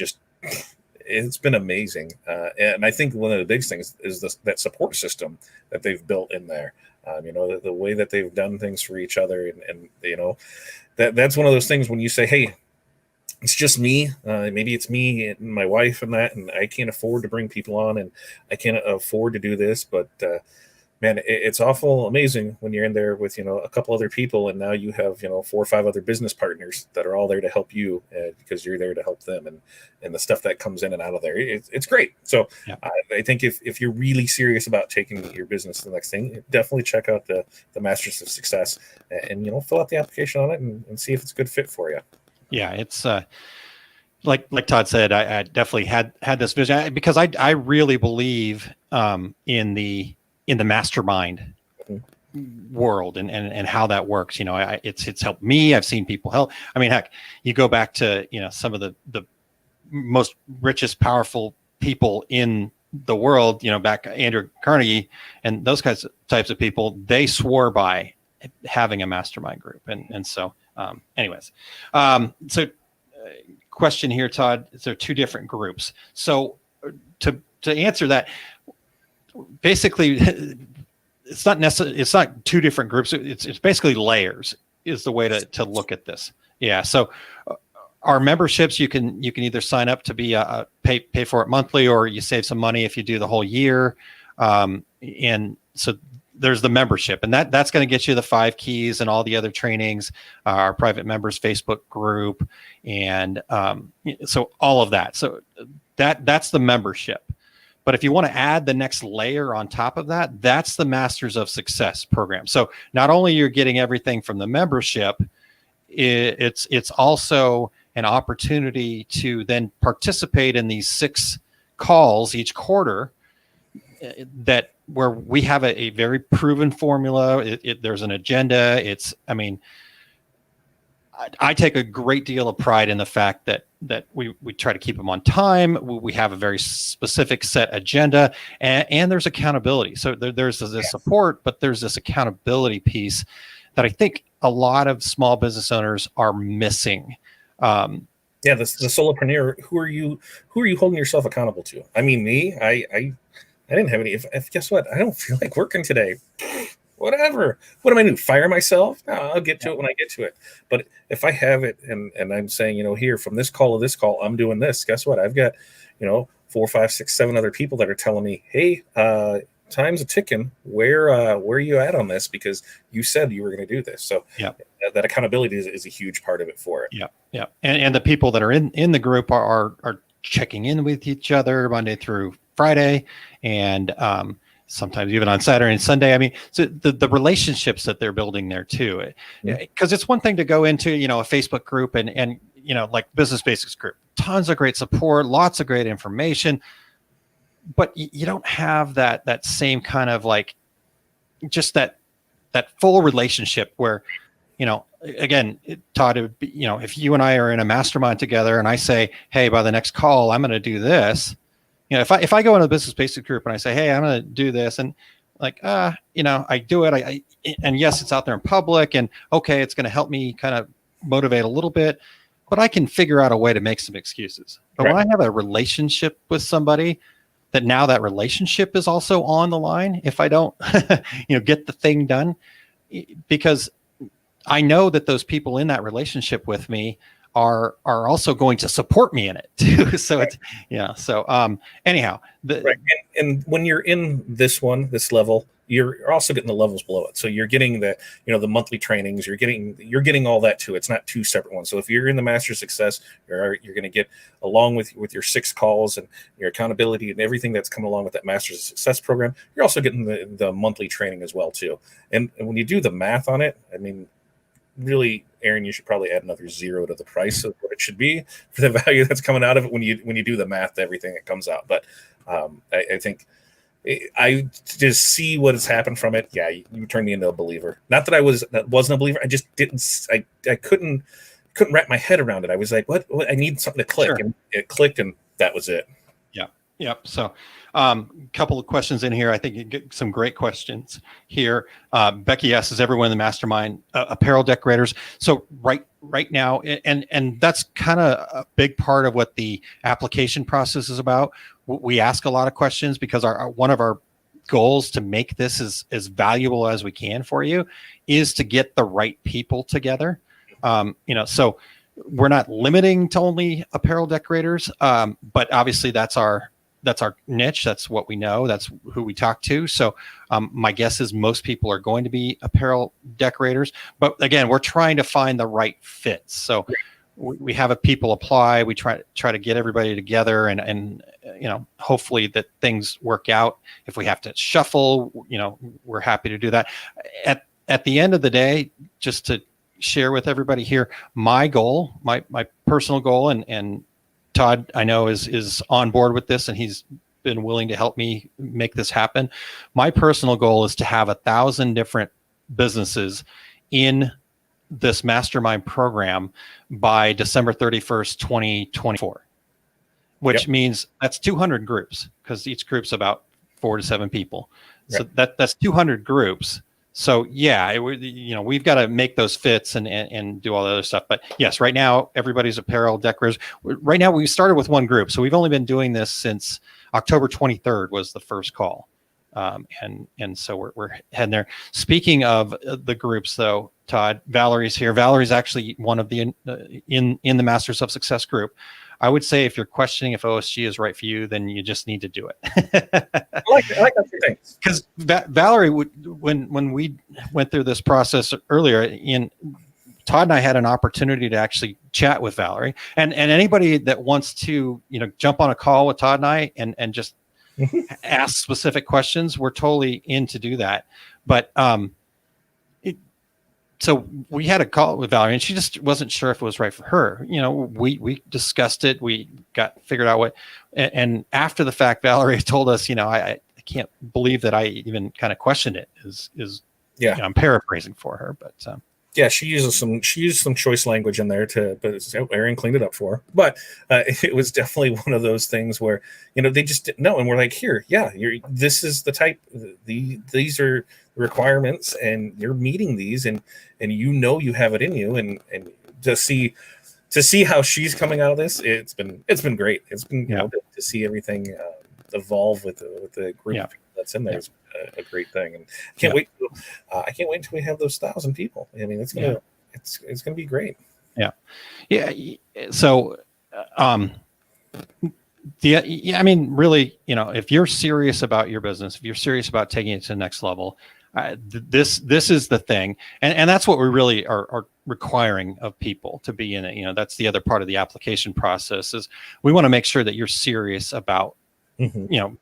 it's been amazing. And I think one of the biggest things is that support system that they've built in there. The way that they've done things for each other. And that's one of those things when you say, hey, it's just me. Maybe it's me and my wife and that, and I can't afford to bring people on, and I can't afford to do this, but man, it's awful amazing when you're in there with, a couple other people, and now you have, 4 or 5 other business partners that are all there to help you because you're there to help them, and the stuff that comes in and out of there. It's great. So I think if you're really serious about taking your business to the next thing, definitely check out the Masters of Success and fill out the application on it and see if it's a good fit for you. Yeah, it's like Todd said, I definitely had this vision because I really believe in the mastermind world and how that works. It's helped me. I've seen people help. I mean, heck, you go back to, some of the most richest, powerful people in the world, back Andrew Carnegie and those types of people, they swore by having a mastermind group. And so anyways, so question here, Todd, is there two different groups? So to answer that, basically, it's not two different groups. It's basically layers is the way to look at this. Yeah. So our memberships, you can either sign up to be pay for it monthly, or you save some money if you do the whole year. And so there's the membership, and that's going to get you the 5 keys and all the other trainings, our private members Facebook group, and so all of that. So that's the membership. But if you want to add the next layer on top of that, that's the Masters of Success program. So not only you're getting everything from the membership, it's also an opportunity to then participate in these 6 calls each quarter that where we have a very proven formula. There's an agenda. I take a great deal of pride in the fact that we try to keep them on time. We have a very specific set agenda, and there's accountability. So there's this support, but there's this accountability piece that I think a lot of small business owners are missing. The solopreneur. Who are you holding yourself accountable to? I mean, me. I didn't have any. If guess what? I don't feel like working today. Whatever. What am I do? Fire myself? No, I'll get to it when I get to it. But if I have it and I'm saying, here from this call to this call, I'm doing this. Guess what? I've got, 4, 5, 6, 7 other people that are telling me, hey, time's a ticking. Where are you at on this? Because you said you were going to do this. So that accountability is a huge part of it for it. Yeah. And the people that are in the group are checking in with each other Monday through Friday, and sometimes even on Saturday and Sunday. I mean, so the relationships that they're building there too, because it's one thing to go into, a Facebook group and like Business Basics group, tons of great support, lots of great information, but you don't have that same kind of like, just that full relationship where, again, Todd, it would be, if you and I are in a mastermind together and I say, hey, by the next call, I'm going to do this. If I go into the Business Basics group and I say, hey, I'm going to do this, and like, I do it. And yes, it's out there in public, and okay, it's going to help me kind of motivate a little bit, but I can figure out a way to make some excuses. But when I have a relationship with somebody, that now that relationship is also on the line if I don't, get the thing done, because I know that those people in that relationship with me are also going to support me in it too. So anyhow, and when you're in this level, you're also getting the levels below it. So you're getting the monthly trainings, you're getting all that too. It's not 2 separate ones. So if you're in the Master Success, you're going to get, along with your 6 calls and your accountability and everything that's coming along with that Master Success program, you're also getting the monthly training as well too. And when you do the math on it, I mean, really, Aaron, you should probably add another 0 to the price of what it should be for the value that's coming out of it when you do the math to everything that comes out. But I think I just see what has happened from it. Yeah, you turned me into a believer. Not that I wasn't a believer. I just didn't. I couldn't wrap my head around it. I was like, what? I need something to click, sure. And it clicked, and that was it. Yep. So, couple of questions in here. I think you get some great questions here. Becky asks, is everyone in the mastermind apparel decorators? So right now, and that's kind of a big part of what the application process is about. We ask a lot of questions because one of our goals to make this as valuable as we can for you is to get the right people together. So we're not limiting to only apparel decorators, but obviously that's our niche. That's what we know. That's who we talk to. So my guess is most people are going to be apparel decorators. But again, we're trying to find the right fits. So we have people apply. We try to get everybody together, and hopefully that things work out. If we have to shuffle, we're happy to do that. At the end of the day, just to share with everybody here, my goal, my personal goal, and Todd, I know is on board with this, and he's been willing to help me make this happen. My personal goal is to have 1,000 different businesses in this mastermind program by December 31st, 2024, which means that's 200 groups, because each group's about 4 to 7 people. So that's 200 groups So yeah, we've got to make those fits and do all the other stuff. But yes, right now everybody's apparel decorators. Right now we started with one group, so we've only been doing this since October 23rd was the first call, and so we're heading there. Speaking of the groups, though, Todd, Valerie's here. Valerie's actually one of the in the Masters of Success group. I would say if you're questioning if OSG is right for you, then you just need to do it. I like that thing. Because Valerie when we went through this process earlier, Todd and I had an opportunity to actually chat with Valerie, and anybody that wants to jump on a call with Todd and I and just ask specific questions, we're totally in to do that. But so we had a call with Valerie, and she just wasn't sure if it was right for her. We discussed it. We got figured out what, and after the fact, Valerie told us, I can't believe that I even kind of questioned it. I'm paraphrasing for her, but she used some choice language in there but Aaron cleaned it up for her. But it was definitely one of those things where they just didn't know, and we're like, this is the type, these are the requirements, and you're meeting these, and you have it in you, and to see how she's coming out of this, it's been great. It's been to see everything evolve with the group of people that's in there. Is a great thing, and I can't wait until we have those 1,000 people. I mean, it's gonna be great. So I mean, really, if you're serious about your business, if you're serious about taking it to the next level, this is the thing, and that's what we really are requiring of people to be in it. That's the other part of the application process, is we want to make sure that you're serious about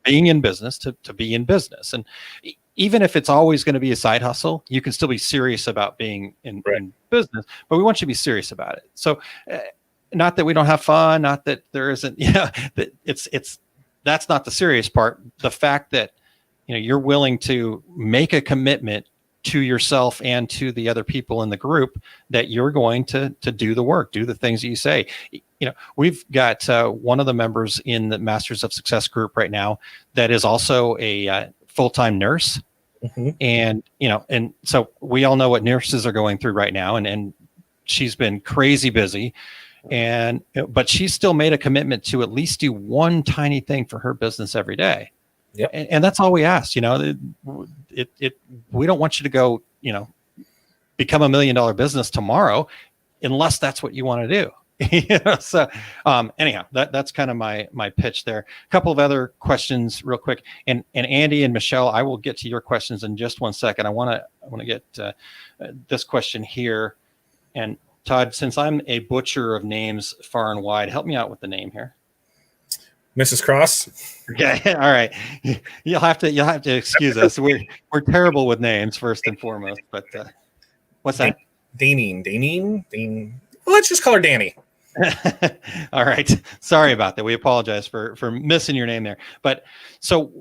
being in business to be in business. And even if it's always going to be a side hustle, you can still be serious about being in business, but we want you to be serious about it. So not that we don't have fun, not that there isn't, that that's not the serious part. The fact that, you're willing to make a commitment to yourself and to the other people in the group that you're going to do the work, do the things that you say. We've got one of the members in the Masters of Success group right now that is also a full-time nurse. And, and so we all know what nurses are going through right now. And she's been crazy busy, but she's still made a commitment to at least do one tiny thing for her business every day. Yep. And that's all we ask. We don't want you to go, become $1 million business tomorrow, unless that's what you want to do. So anyhow, that's kind of my pitch there. A couple of other questions real quick, and Andy and Michelle, I will get to your questions in just one second. I want to get this question here. And Todd, since I'm a butcher of names far and wide, help me out with the name here. Mrs. Cross. Okay, all right. You'll have to excuse us. We're terrible with names, first and foremost. But what's that? Danine. Well, let's just call her Danny. All right. Sorry about that. We apologize for missing your name there. But so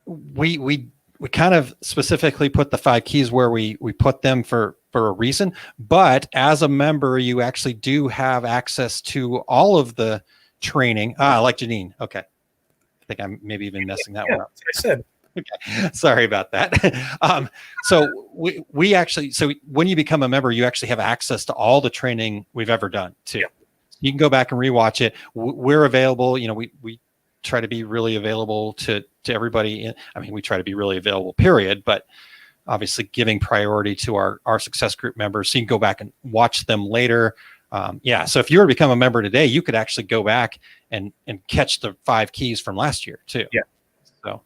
we kind of specifically put the 5 keys where we put them for a reason. But as a member, you actually do have access to all of the training. Like Janine. Okay. I think I'm maybe even messing that one up. I said. Okay. Sorry about that. So we actually, so when you become a member, you actually have access to all the training we've ever done too. Yeah. You can go back and rewatch it. We're available. We try to be really available to everybody. I mean, we try to be really available, period. But obviously giving priority to our success group members. So you can go back and watch them later. So if you were to become a member today, you could actually go back and catch the 5 keys from last year too. Yeah. So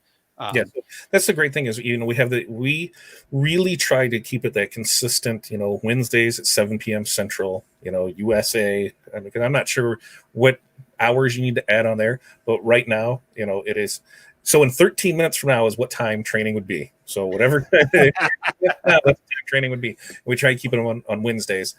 that's the great thing is, we really try to keep it that consistent, Wednesdays at 7 p.m. Central, USA. Because I'm not sure what hours you need to add on there, but right now, it is. So in 13 minutes from now is what time training would be. So whatever time training would be. We try to keep it on Wednesdays.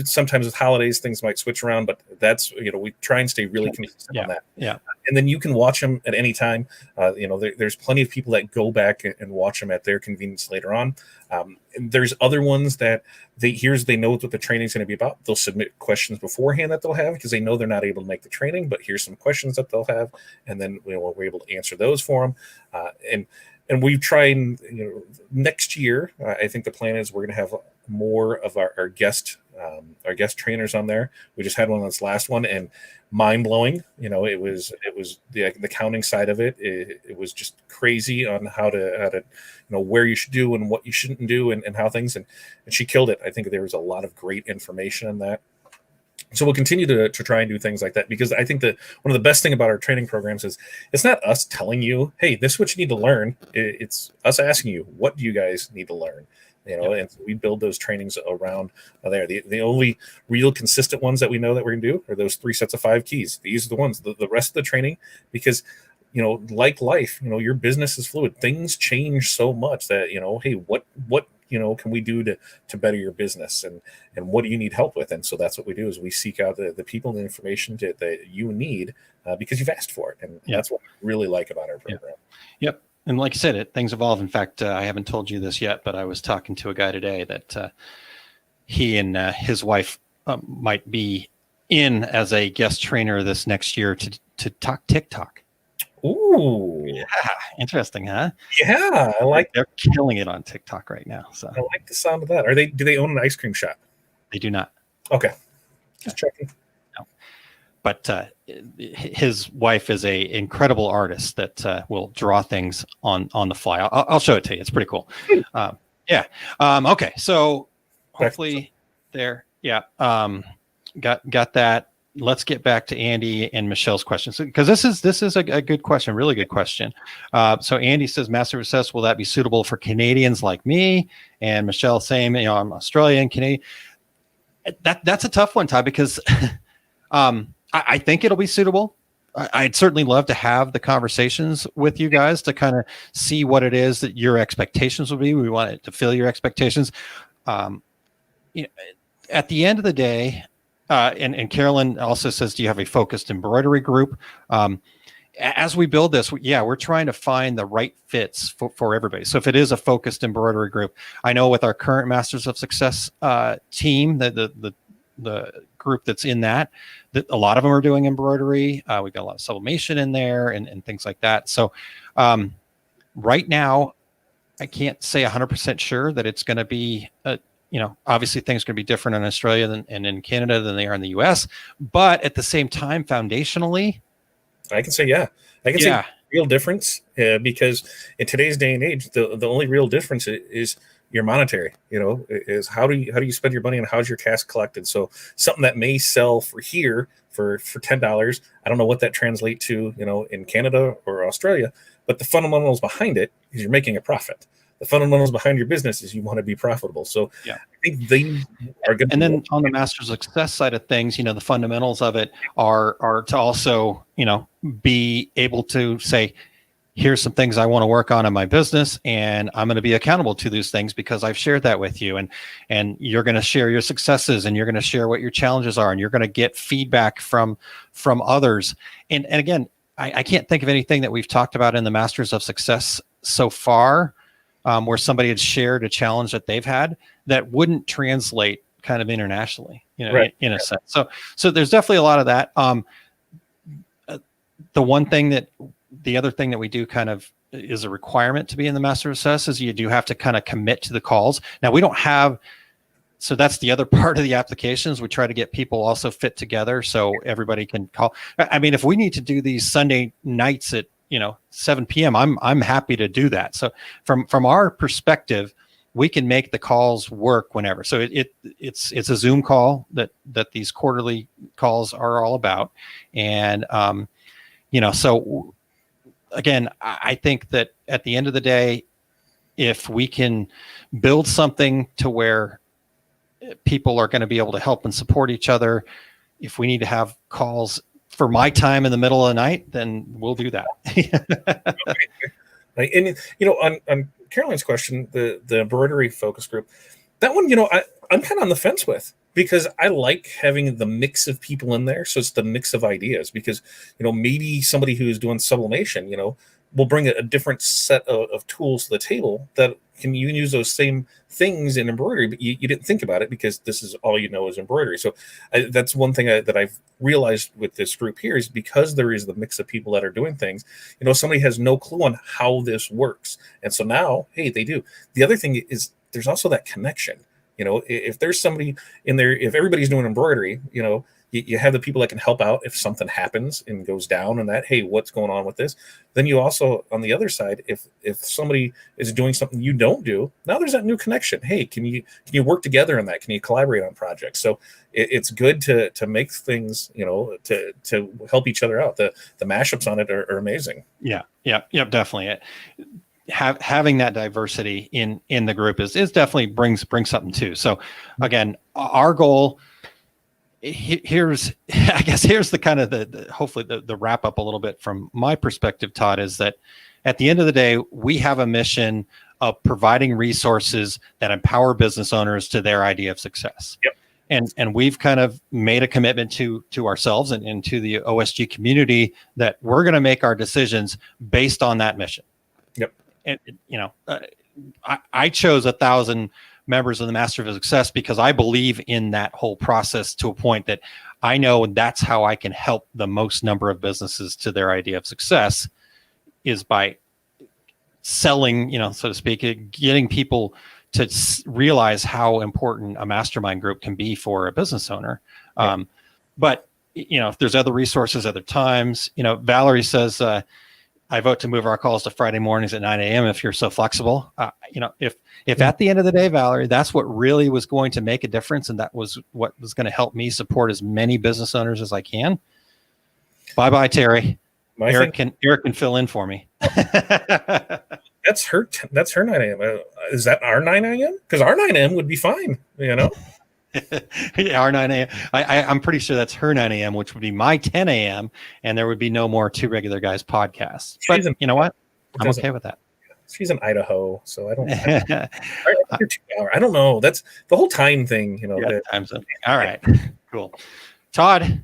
Sometimes with holidays, things might switch around, but that's, we try and stay really consistent on that. Yeah. And then you can watch them at any time. There's plenty of people that go back and watch them at their convenience later on. And there's other ones that they know what the training is going to be about. They'll submit questions beforehand that they'll have because they know they're not able to make the training, but here's some questions that they'll have. And then we're able to answer those for them. And and we've tried, next year, I think the plan is we're going to have more of our guest trainers on there. We just had one on this last one, and mind blowing. It was the counting side of it. It was just crazy on how to where you should do and what you shouldn't do, and how things, and she killed it. I think there was a lot of great information in that. So we'll continue to try and do things like that, because I think that one of the best thing about our training programs is it's not us telling you, hey, this is what you need to learn. It's us asking you, what do you guys need to learn? And so we build those trainings around there. The only real consistent ones that we know that we're going to do are those 3 sets of 5 keys. These are the ones. The rest of the training, because like life, your business is fluid. Things change so much that hey, what can we do to better your business, and what do you need help with? And so that's what we do, is we seek out the people and the information that you need, because you've asked for it, and that's what I really like about our program. Yep. And like I said, things evolve. In fact, I haven't told you this yet, but I was talking to a guy today that he and his wife might be in as a guest trainer this next year to talk TikTok. Ooh, yeah, interesting, huh? Yeah, They're killing it on TikTok right now. So I like the sound of that. Do they own an ice cream shop? They do not. Okay, just checking. No. But his wife is a incredible artist that will draw things on the fly. I'll show it to you. It's pretty cool. Okay. So hopefully there. Yeah. Got that. Let's get back to Andy and Michelle's questions, because this is a good question, really good question. So Andy says, Master of Success, will that be suitable for Canadians like me? And Michelle saying, I'm Australian, Canadian. That's a tough one, Ty, because I think it'll be suitable. I'd certainly love to have the conversations with you guys to kind of see what it is that your expectations will be. We want it to fill your expectations. At the end of the day, and Carolyn also says, do you have a focused embroidery group? As we build this, we're trying to find the right fits for everybody. So if it is a focused embroidery group, I know with our current Masters of Success team, the group that's in that a lot of them are doing embroidery. We've got a lot of sublimation in there and things like that. So right now, I can't say 100% sure that it's going to be obviously things are going to be different in Australia and in Canada than they are in the US. But at the same time, foundationally, I can say, say real difference, because in today's day and age, the only real difference is your monetary, is how do you spend your money, and how's your cash collected? So something that may sell for here for $10, I don't know what that translates to, in Canada or Australia, but the fundamentals behind it is you're making a profit. The fundamentals behind your business is you want to be profitable. So I think they are good. And then on the Masters of Success side of things, the fundamentals of it are to also, be able to say, here's some things I want to work on in my business, and I'm going to be accountable to these things because I've shared that with you, and you're going to share your successes, and you're going to share what your challenges are, and you're going to get feedback from others. And again, I can't think of anything that we've talked about in the Masters of Success so far where somebody had shared a challenge that they've had that wouldn't translate kind of internationally, in a sense. So there's definitely a lot of that. The other thing that we do kind of is a requirement to be in the Master of Success is you do have to kind of commit to the calls. Now we don't have, so that's the other part of the applications. We try to get people also fit together so everybody can call. I mean, if we need to do these Sunday nights at 7 p.m., I'm happy to do that. So from our perspective, we can make the calls work whenever. So it's a Zoom call that these quarterly calls are all about, and so again, I think that at the end of the day, if we can build something to where people are going to be able to help and support each other, if we need to have calls for my time in the middle of the night, then we'll do that. And on Caroline's question, the embroidery focus group, that one, I'm kind of on the fence with, because I like having the mix of people in there. So it's the mix of ideas, because maybe somebody who is doing sublimation, will bring a different set of tools to the table that you can use those same things in embroidery, but you didn't think about it because this is all you know is embroidery. So that's one thing that I've realized with this group here is because there is the mix of people that are doing things, somebody has no clue on how this works. And so now, hey, they do. The other thing is there's also that connection. If there's somebody in there, if everybody's doing embroidery, you have the people that can help out if something happens and goes down and that, hey, what's going on with this? Then you also, on the other side, if somebody is doing something you don't do, now there's that new connection. Hey, can you work together on that? Can you collaborate on projects? So it's good to make things, to help each other out. The mashups on it are amazing. Yeah, definitely. Having that diversity in the group is definitely brings something too. So again, our goal, here's the kind of the hopefully the wrap up a little bit from my perspective, Todd, is that at the end of the day, we have a mission of providing resources that empower business owners to their idea of success. Yep. And we've kind of made a commitment to ourselves and to the OSG community that we're going to make our decisions based on that mission. Yep. And I chose 1,000 members of the Master of Success because I believe in that whole process to a point that I know that's how I can help the most number of businesses to their idea of success is by selling, so to speak, getting people to realize how important a mastermind group can be for a business owner. Right. But, if there's other resources, other times, Valerie says, I vote to move our calls to Friday mornings at 9 a.m. if you're so flexible. If at the end of the day, Valerie, that's what really was going to make a difference, and that was what was going to help me support as many business owners as I can. Bye, Terry. Eric can fill in for me. That's her 9 a.m. Is that our 9 a.m.? Because our 9 a.m. would be fine, Yeah, our 9 a.m. I'm pretty sure that's her 9 a.m., which would be my 10 a.m., and there would be no more Two Regular Guys podcasts. But you know what? I'm okay with that. She's in Idaho, so I don't. I don't know. That's the whole time thing, Time zone. All right, cool. Todd,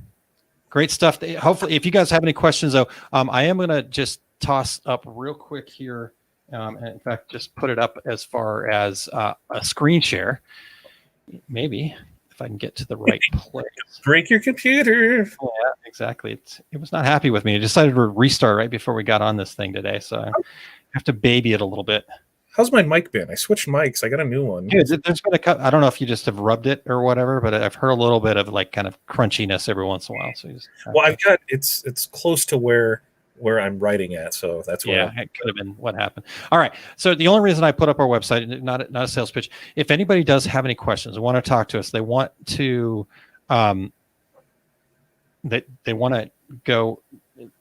great stuff. Hopefully, if you guys have any questions, though, I am going to just toss up real quick here. And in fact, just put it up as far as a screen share. Maybe if I can get to the right place. Break your computer. Yeah, exactly. It was not happy with me. I decided to restart right before we got on this thing today, so I have to baby it a little bit. How's my mic been? I switched mics. I got a new one. Yeah, there's been I don't know if you just have rubbed it or whatever, but I've heard a little bit of like kind of crunchiness every once in a while. So I've got it's close to where I'm writing at, so that's where it could have been what happened. All right, so the only reason I put up our website, not a sales pitch, if anybody does have any questions, they want to talk to us, they want to they want to go,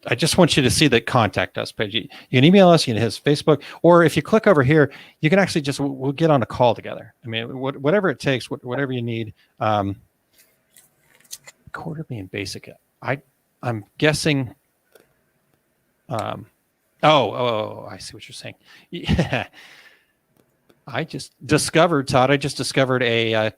I just want you to see the contact us page. You can email us, you can hit us Facebook, or if you click over here, you can actually we'll get on a call together. I mean, whatever it takes, whatever you need. Quarterly and basic. I'm guessing. I see what you're saying. Yeah. I just discovered, Todd, a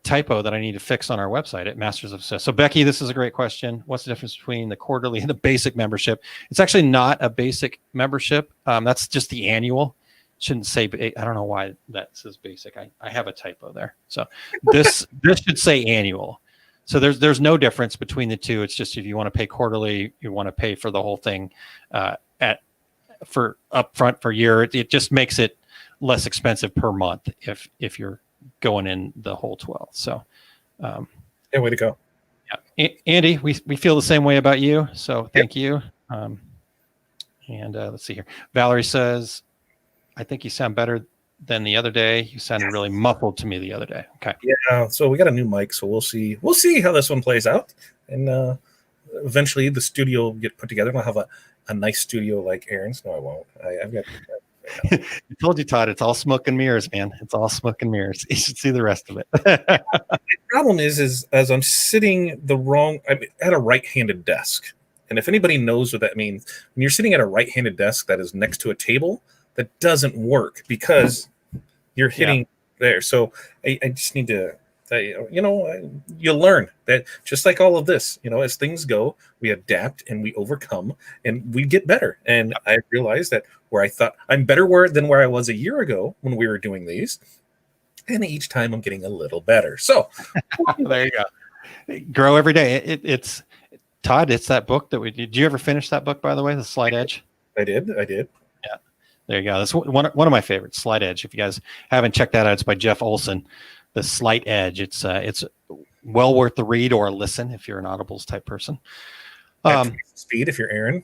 typo that I need to fix on our website at Masters of Success. So Becky, this is a great question. What's the difference between the quarterly and the basic membership? It's actually not a basic membership. That's just the annual. Shouldn't say, I don't know why that says basic. I have a typo there. So this should say annual. So there's no difference between the two. It's just if you want to pay quarterly, you want to pay for the whole thing for upfront for a year. It just makes it less expensive per month if you're going in the whole 12. So way to go. Yeah, Andy, we feel the same way about you. So thank you. And let's see here. Valerie says, I think you sound better than the other day. You sounded really muffled to me the other day. Okay. Yeah. So we got a new mic, so we'll see how this one plays out. And eventually the studio will get put together. We'll have a nice studio like Aaron's. No, I won't. I've got. I told you, Todd, it's all smoke and mirrors, man. It's all smoke and mirrors. You should see the rest of it. The problem is as I'm sitting I'm at a right-handed desk. And if anybody knows what that means, when you're sitting at a right-handed desk that is next to a table, that doesn't work because you're hitting there. So I just need to, you learn that just like all of this, as things go, we adapt and we overcome and we get better. And I realized that where I thought I'm better than where I was a year ago when we were doing these. And each time I'm getting a little better. So there you go. Grow every day. It's Todd. It's that book that did you ever finish that book, by the way, The Slight Edge? I did. Yeah. There you go. That's one of my favorites, Slight Edge. If you guys haven't checked that out, it's by Jeff Olson, The Slight Edge. It's well worth the read or a listen if you're an Audibles type person. Speed if you're Aaron.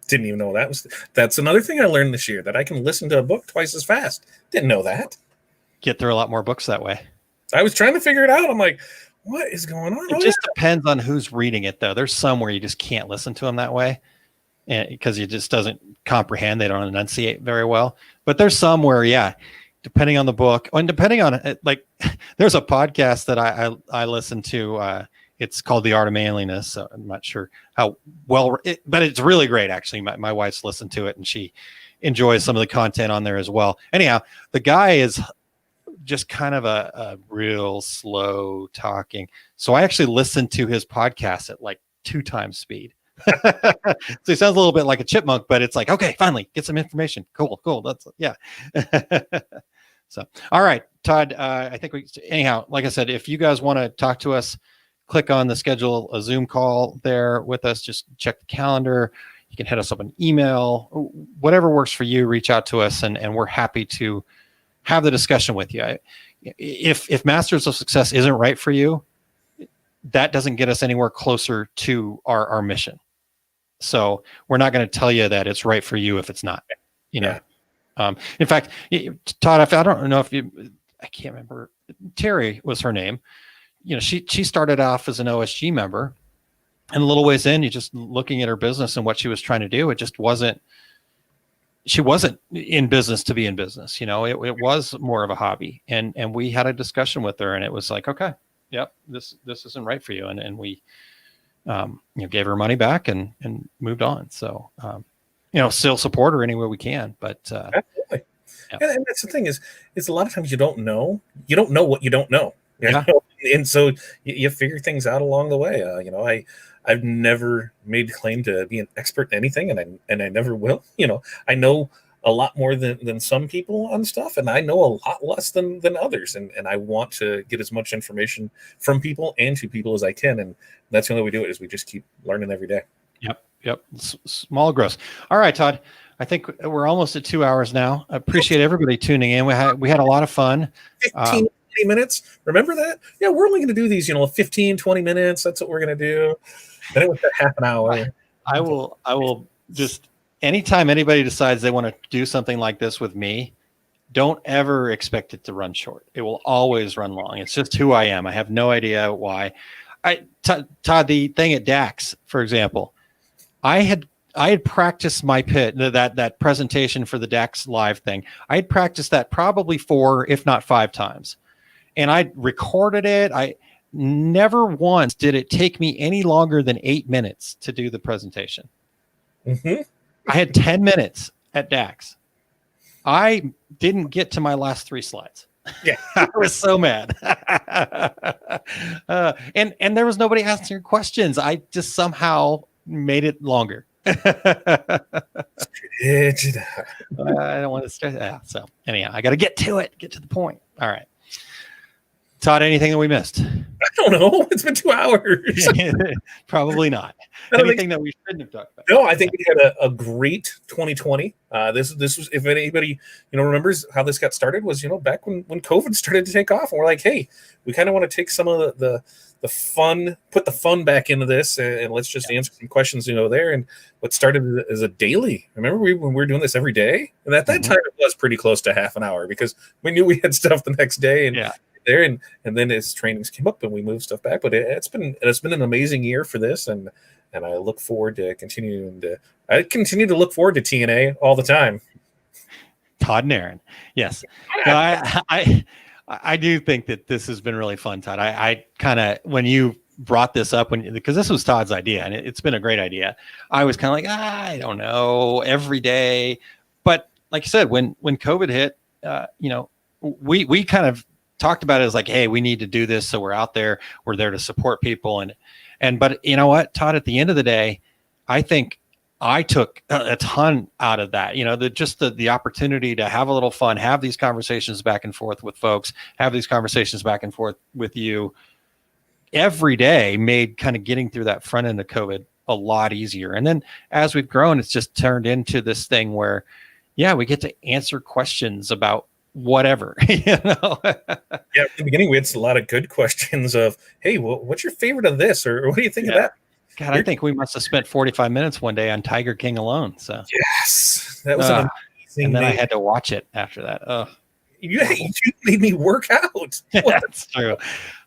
Didn't even know that's another thing I learned this year, that I can listen to a book twice as fast. Didn't know that. Get through a lot more books that way. I was trying to figure it out. I'm like, what is going on? It just depends on who's reading it, though. There's some where you just can't listen to them that way, because it just doesn't comprehend. They don't enunciate very well. But there's some where, yeah, depending on the book, and depending on it, like there's a podcast that I listen to. It's called The Art of Manliness. So I'm not sure how well, but it's really great, actually. My wife's listened to it, and she enjoys some of the content on there as well. Anyhow, the guy is just kind of a real slow talking. So I actually listened to his podcast at like 2 times speed. So he sounds a little bit like a chipmunk, but it's like, okay, finally get some information. Cool. That's yeah. So, all right, Todd, I think anyhow, like I said, if you guys want to talk to us, click on the schedule a Zoom call there with us. Just check the calendar. You can hit us up an email, whatever works for you, reach out to us, and we're happy to have the discussion with you. If Masters of Success isn't right for you, that doesn't get us anywhere closer to our mission. So we're not going to tell you that it's right for you if it's not, Yeah. In fact, Todd, I don't know if I can't remember. Terry was her name. She started off as an OSG member, and a little ways in, you just looking at her business and what she was trying to do, she wasn't in business to be in business. It was more of a hobby, and we had a discussion with her, and it was like, okay, yep, this isn't right for you. And we, gave her money back and moved on. So, still support her any way we can, but, absolutely. Yeah. And that's the thing is a lot of times you don't know what you don't know. Yeah. And so you figure things out along the way. I've never made claim to be an expert in anything, and I never will. I know a lot more than some people on stuff, and I know a lot less than others. And I want to get as much information from people and to people as I can. And that's the only way we do it, is we just keep learning every day. Yep. Small growth. All right, Todd. I think we're almost at 2 hours now. I appreciate everybody tuning in. We had a lot of fun. 15, 20 minutes. Remember that? Yeah, we're only going to do these, 15, 20 minutes. That's what we're going to do. Then it was half an hour. I will just, anytime anybody decides they want to do something like this with me, don't ever expect it to run short. It will always run long. It's just who I am. I have no idea why. Todd, the thing at DAX, for example, I had practiced my pitch, that presentation for the DAX live thing. I had practiced that probably 4, if not 5 times. And I recorded it. I never once did it take me any longer than 8 minutes to do the presentation. Mm-hmm. I had 10 minutes at DAX. I didn't get to my last 3 slides. Yeah. I was so mad. And there was nobody asking questions. I just somehow made it longer. I don't want to stress. Yeah, so anyhow, I got to get to the point. All right. Todd, anything that we missed? I don't know. It's been 2 hours. Probably not. Anything that we shouldn't have talked about? No, I think we had a great 2020. This was, if anybody remembers how this got started, was back when COVID started to take off, and we're like, hey, we kind of want to take some of the fun, put the fun back into this, and let's just answer some questions there. And what started as a daily. Remember when we were doing this every day, and at that time it was pretty close to half an hour, because we knew we had stuff the next day, and there, and then as trainings came up and we moved stuff back. But it's been an amazing year for this, and I look forward to continuing to. I continue to look forward to TNA all the time. Todd and Aaron, yes. No, I do think that this has been really fun, Todd. I kind of, when you brought this up, because this was Todd's idea, and it's been a great idea. I was kind of like, I don't know, every day. But like you said, when COVID hit, we kind of talked about it as like, hey, we need to do this, so we're out there, we're there to support people, but you know what, Todd, at the end of the day, I think I took a ton out of that, just the opportunity to have a little fun, have these conversations back and forth with folks, have these conversations back and forth with you every day made kind of getting through that front end of COVID a lot easier. And then as we've grown, it's just turned into this thing where, we get to answer questions about whatever, Yeah, at the beginning, we had a lot of good questions of, hey, what's your favorite of this? Or what do you think of that? God, I think we must have spent 45 minutes one day on Tiger King alone. So yes, that was an amazing and then day. I had to watch it after that. You made me work out. That's true.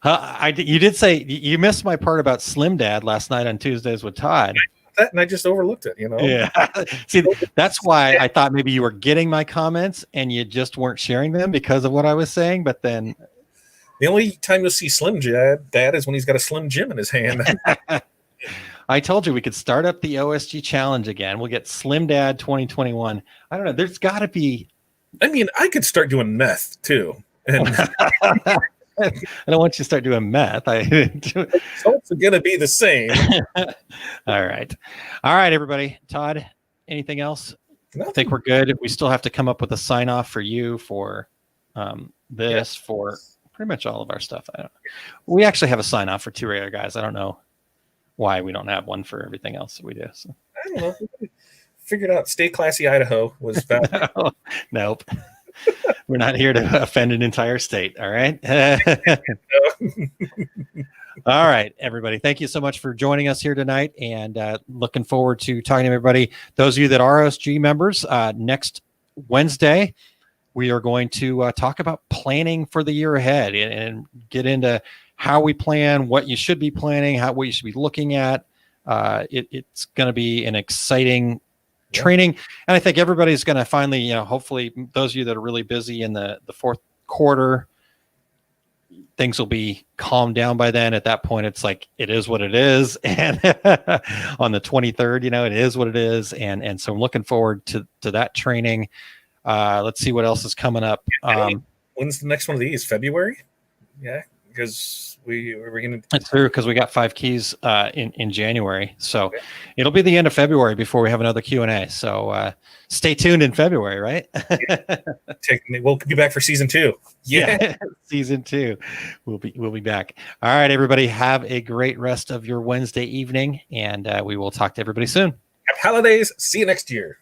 You did say you missed my part about Slim Dad last night on Tuesdays with Todd. That, and I just overlooked it, Yeah. See, that's why I thought maybe you were getting my comments and you just weren't sharing them because of what I was saying. But then the only time you'll see Slim Dad is when he's got a Slim Jim in his hand. I told you we could start up the OSG challenge again. We'll get Slim Dad 2021. I don't know. There's got to be. I mean, I could start doing meth too. And I don't want you to start doing meth. Results are going to be the same. All right, everybody. Todd, anything else? Nothing. I think we're good. We still have to come up with a sign off for you for for pretty much all of our stuff. We actually have a sign off for 2 regular guys. I don't know why we don't have one for everything else that we do. So. I don't know. Figured out Stay Classy Idaho was bad. Nope. We're not here to offend an entire state. All right. All right, everybody. Thank you so much for joining us here tonight, and looking forward to talking to everybody. Those of you that are OSG members, next Wednesday, we are going to talk about planning for the year ahead and get into how we plan, what you should be planning, what you should be looking at. It's going to be an exciting training, and I think everybody's going to finally, hopefully, those of you that are really busy in the fourth quarter, things will be calmed down by then. At that point, it's like it is what it is, and on the 23rd, it is what it is, and so I'm looking forward to that training. Let's see what else is coming up. When's the next one of these? February? Yeah, because we're going to. It's true, because we got 5 keys in January, so it'll be the end of February before we have another Q&A. So stay tuned in February, right? We'll be back for season 2. Yeah. Season 2, we'll be back. All right, everybody, have a great rest of your Wednesday evening, and we will talk to everybody soon. Happy holidays. See you next year.